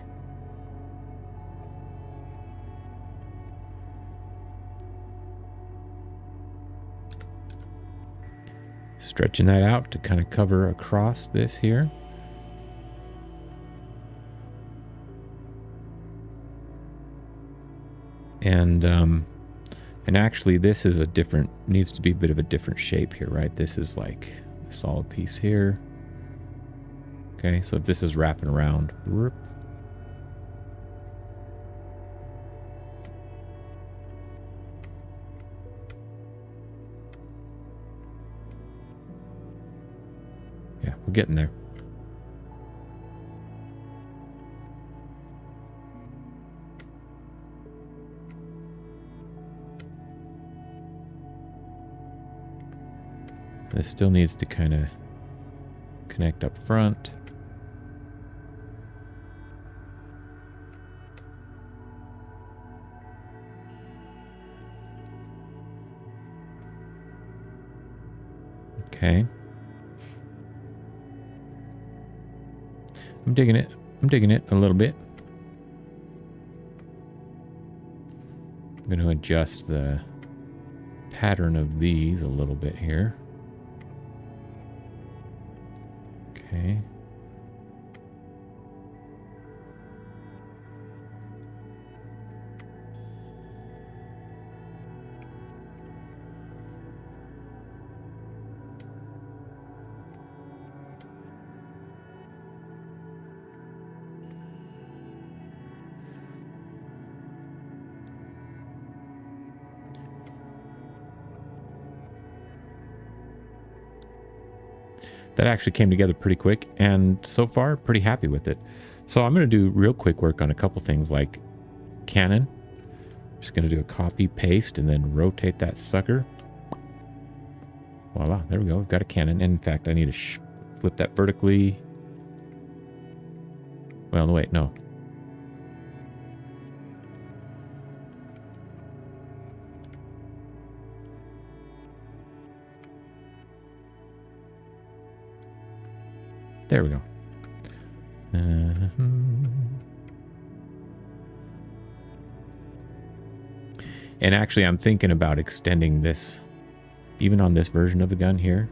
Stretching that out to kind of cover across this here. And actually this is a different, needs to be a bit of a different shape here, right? This is like a solid piece here. Okay, so if this is wrapping around, whoop. Yeah, we're getting there. This still needs to kind of connect up front. Okay. I'm digging it. I'm digging it a little bit. I'm going to adjust the pattern of these a little bit here. Okay. that actually came together pretty quick, and so far pretty happy with it. So I'm going to do real quick work on a couple things like cannon. Just going to do a copy paste and then rotate that sucker. Voila, there we go. We've got a cannon. And in fact, I need to flip that vertically. Well, no, wait, no. There we go. And actually, I'm thinking about extending this, even on this version of the gun here.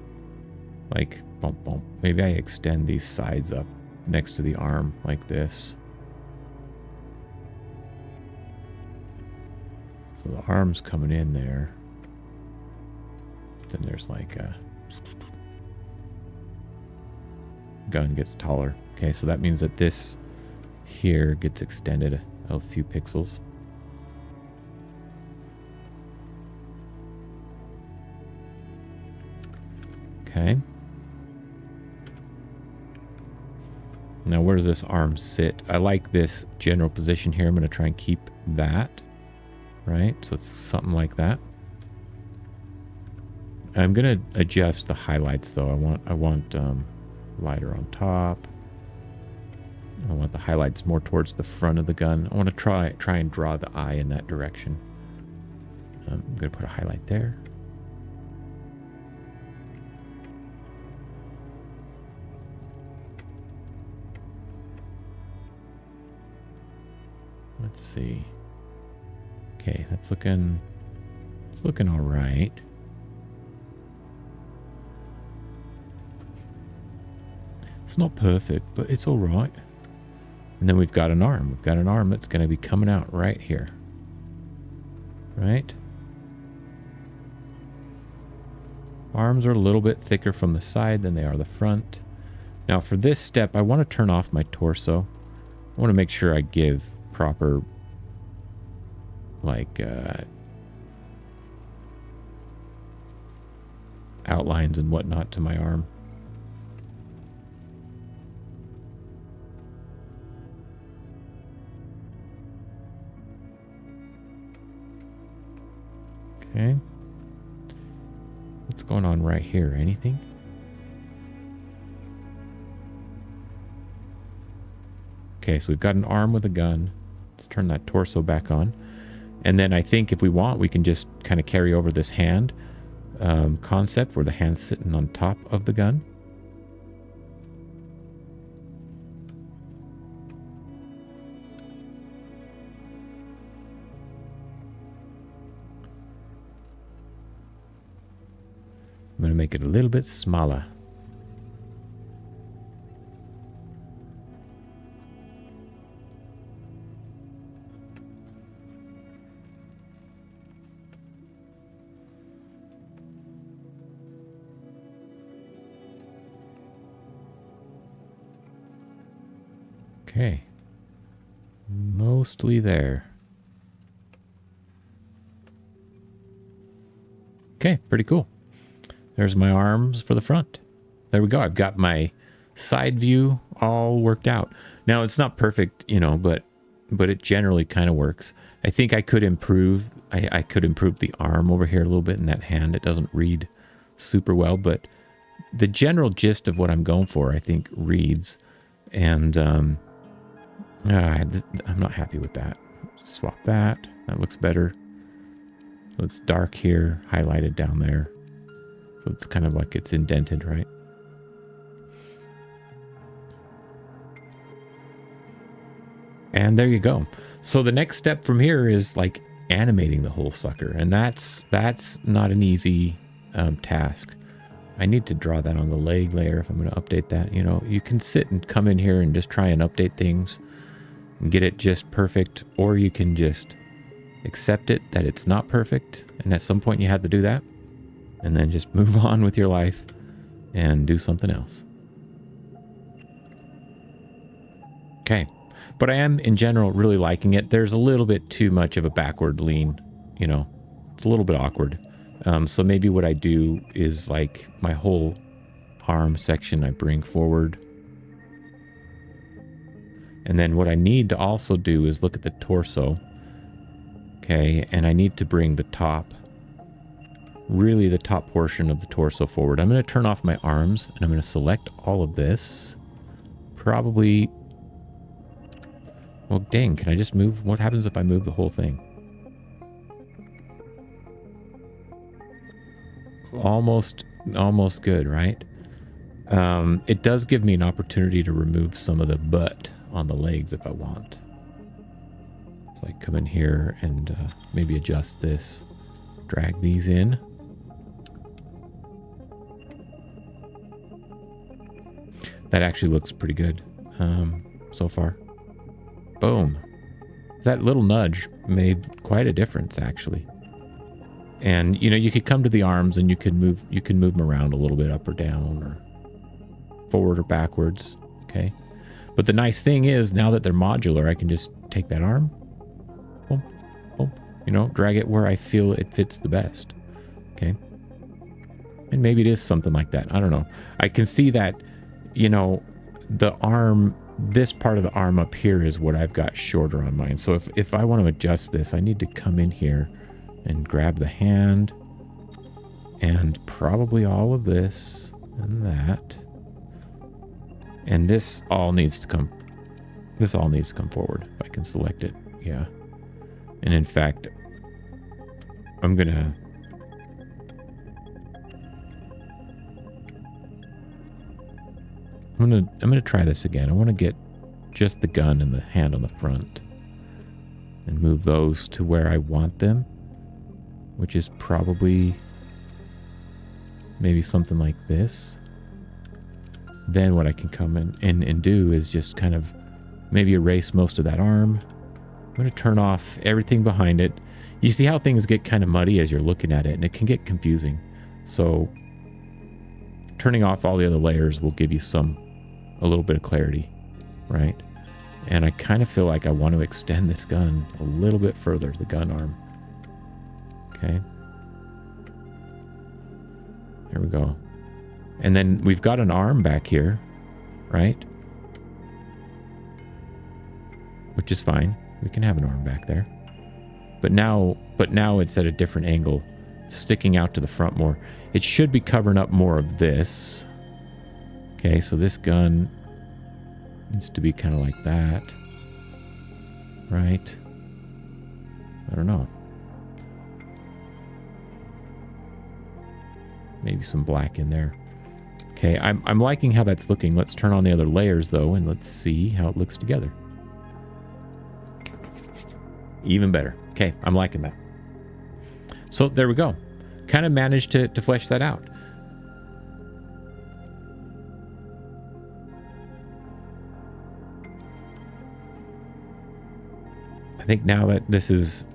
Like, bump, bump. Maybe I extend these sides up next to the arm like this. So the arm's coming in there. Then there's like a gun gets taller. Okay, so that means that this here gets extended a few pixels. Okay. Now, where does this arm sit? I like this general position here. I'm going to try and keep that, right? So it's something like that. I'm going to adjust the highlights, though. I want lighter on top. I want the highlights more towards the front of the gun. I want to try and draw the eye in that direction. I'm going to put a highlight there. Let's see. Okay, it's looking all right. It's not perfect, but it's all right. And then we've got an arm. We've got an arm that's going to be coming out right here. Right? Arms are a little bit thicker from the side than they are the front. Now for this step, I want to turn off my torso. I want to make sure I give proper, like, outlines and whatnot to my arm. Okay. What's going on right here? Anything? Okay, so we've got an arm with a gun. Let's turn that torso back on. And then I think if we want, we can just kind of carry over this hand concept where the hand's sitting on top of the gun. I'm going to make it a little bit smaller. Okay. Mostly there. Okay, pretty cool. There's my arms for the front. There we go. I've got my side view all worked out. Now, it's not perfect, you know, but it generally kind of works. I think I could improve. I could improve the arm over here a little bit, and that hand, it doesn't read super well, but the general gist of what I'm going for, I think, reads. And I'm not happy with that. Swap that. That looks better. So it's dark here, highlighted down there. So it's kind of like it's indented, right? And there you go. So the next step from here is like animating the whole sucker. And that's not an easy task. I need to draw that on the leg layer if I'm going to update that. You know, you can sit and come in here and just try and update things and get it just perfect. Or you can just accept it that it's not perfect. And at some point you have to do that. And then just move on with your life and do something else. Okay. But I am, in general, really liking it. There's a little bit too much of a backward lean, you know. It's a little bit awkward. So maybe what I do is like my whole arm section I bring forward. And then what I need to also do is look at the torso. Okay, and I need to bring the top, really the top portion of the torso forward. I'm going to turn off my arms and I'm going to select all of this. Probably, well, dang, can I just move? What happens if I move the whole thing? Almost good, right? It does give me an opportunity to remove some of the butt on the legs if I want. So I come in here and maybe adjust this, drag these in. That actually looks pretty good so far. Boom. That little nudge made quite a difference, actually. And you know, you could come to the arms and you can move them around a little bit, up or down, or forward or backwards. Okay. But the nice thing is, now that they're modular, I can just take that arm, boom, boom, you know, drag it where I feel it fits the best. Okay. And maybe it is something like that. I don't know. I can see that, you know, the arm, this part of the arm up here is what I've got shorter on mine. So if I want to adjust this, I need to come in here and grab the hand and probably all of this and that. And this all needs to come forward. If I can select it. Yeah. And in fact, I'm gonna try this again. I want to get just the gun and the hand on the front and move those to where I want them, which is probably maybe something like this. Then what I can come in and do is just kind of maybe erase most of that arm. I'm going to turn off everything behind it. You see how things get kind of muddy as you're looking at it, and it can get confusing. So turning off all the other layers will give you a little bit of clarity, right? And I kind of feel like I want to extend this gun a little bit further, the gun arm. Okay. There we go. And then we've got an arm back here, right? Which is fine. We can have an arm back there. But now it's at a different angle, sticking out to the front more. It should be covering up more of this. Okay, so this gun needs to be kind of like that. Right? I don't know. Maybe some black in there. Okay, I'm liking how that's looking. Let's turn on the other layers, though, and let's see how it looks together. Even better. Okay, I'm liking that. So there we go. Kind of managed to flesh that out. I think now that this is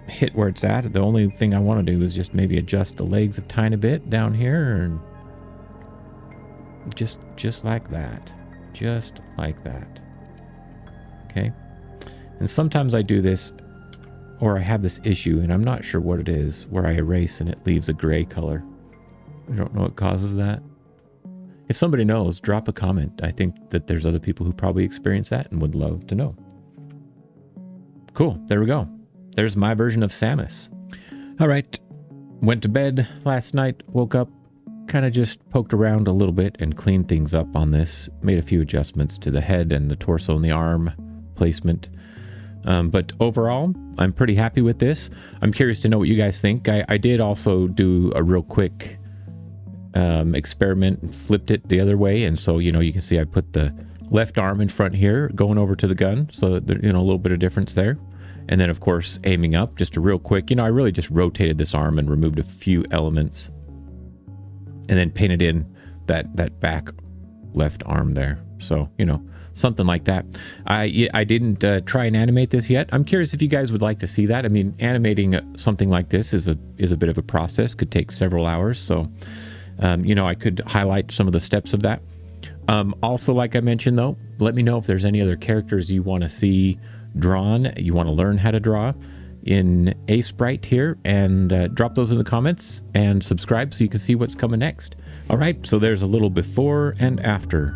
hit where it's at, the only thing I want to do is just maybe adjust the legs a tiny bit down here, and just like that. Just like that. Okay. And sometimes I do this, or I have this issue, and I'm not sure what it is, where I erase and it leaves a gray color. I don't know what causes that. If somebody knows, drop a comment. I think that there's other people who probably experience that and would love to know. Cool. There we go. There's my version of Samus. All right. Went to bed last night, woke up, kind of just poked around a little bit and cleaned things up on this. Made a few adjustments to the head and the torso and the arm placement. But overall, I'm pretty happy with this. I'm curious to know what you guys think. I did also do a real quick experiment and flipped it the other way. And so, you know, you can see I put the left arm in front here going over to the gun. So, you know, a little bit of difference there. And then, of course, aiming up, just a real quick, you know, I really just rotated this arm and removed a few elements. And then painted in that back left arm there. So, you know, something like that. I didn't try and animate this yet. I'm curious if you guys would like to see that. I mean, animating something like this is a bit of a process. Could take several hours. So, you know, I could highlight some of the steps of that. Also, like I mentioned, though, let me know if there's any other characters you want to see drawn, you want to learn how to draw in a sprite here, and drop those in the comments and subscribe so you can see what's coming next. All right, so there's a little before and after.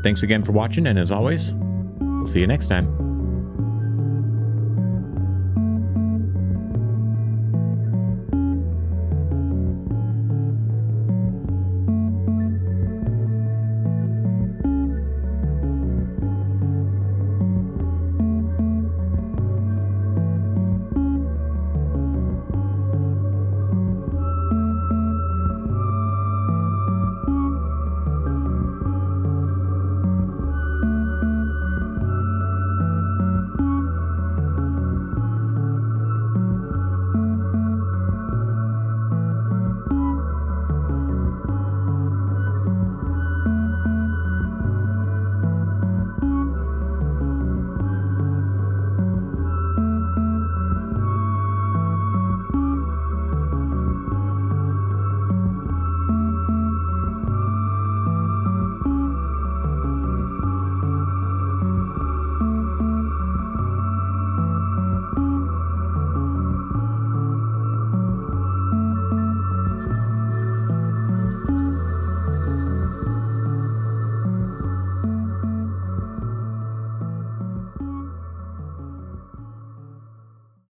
Thanks again for watching, and as always, we'll see you next time.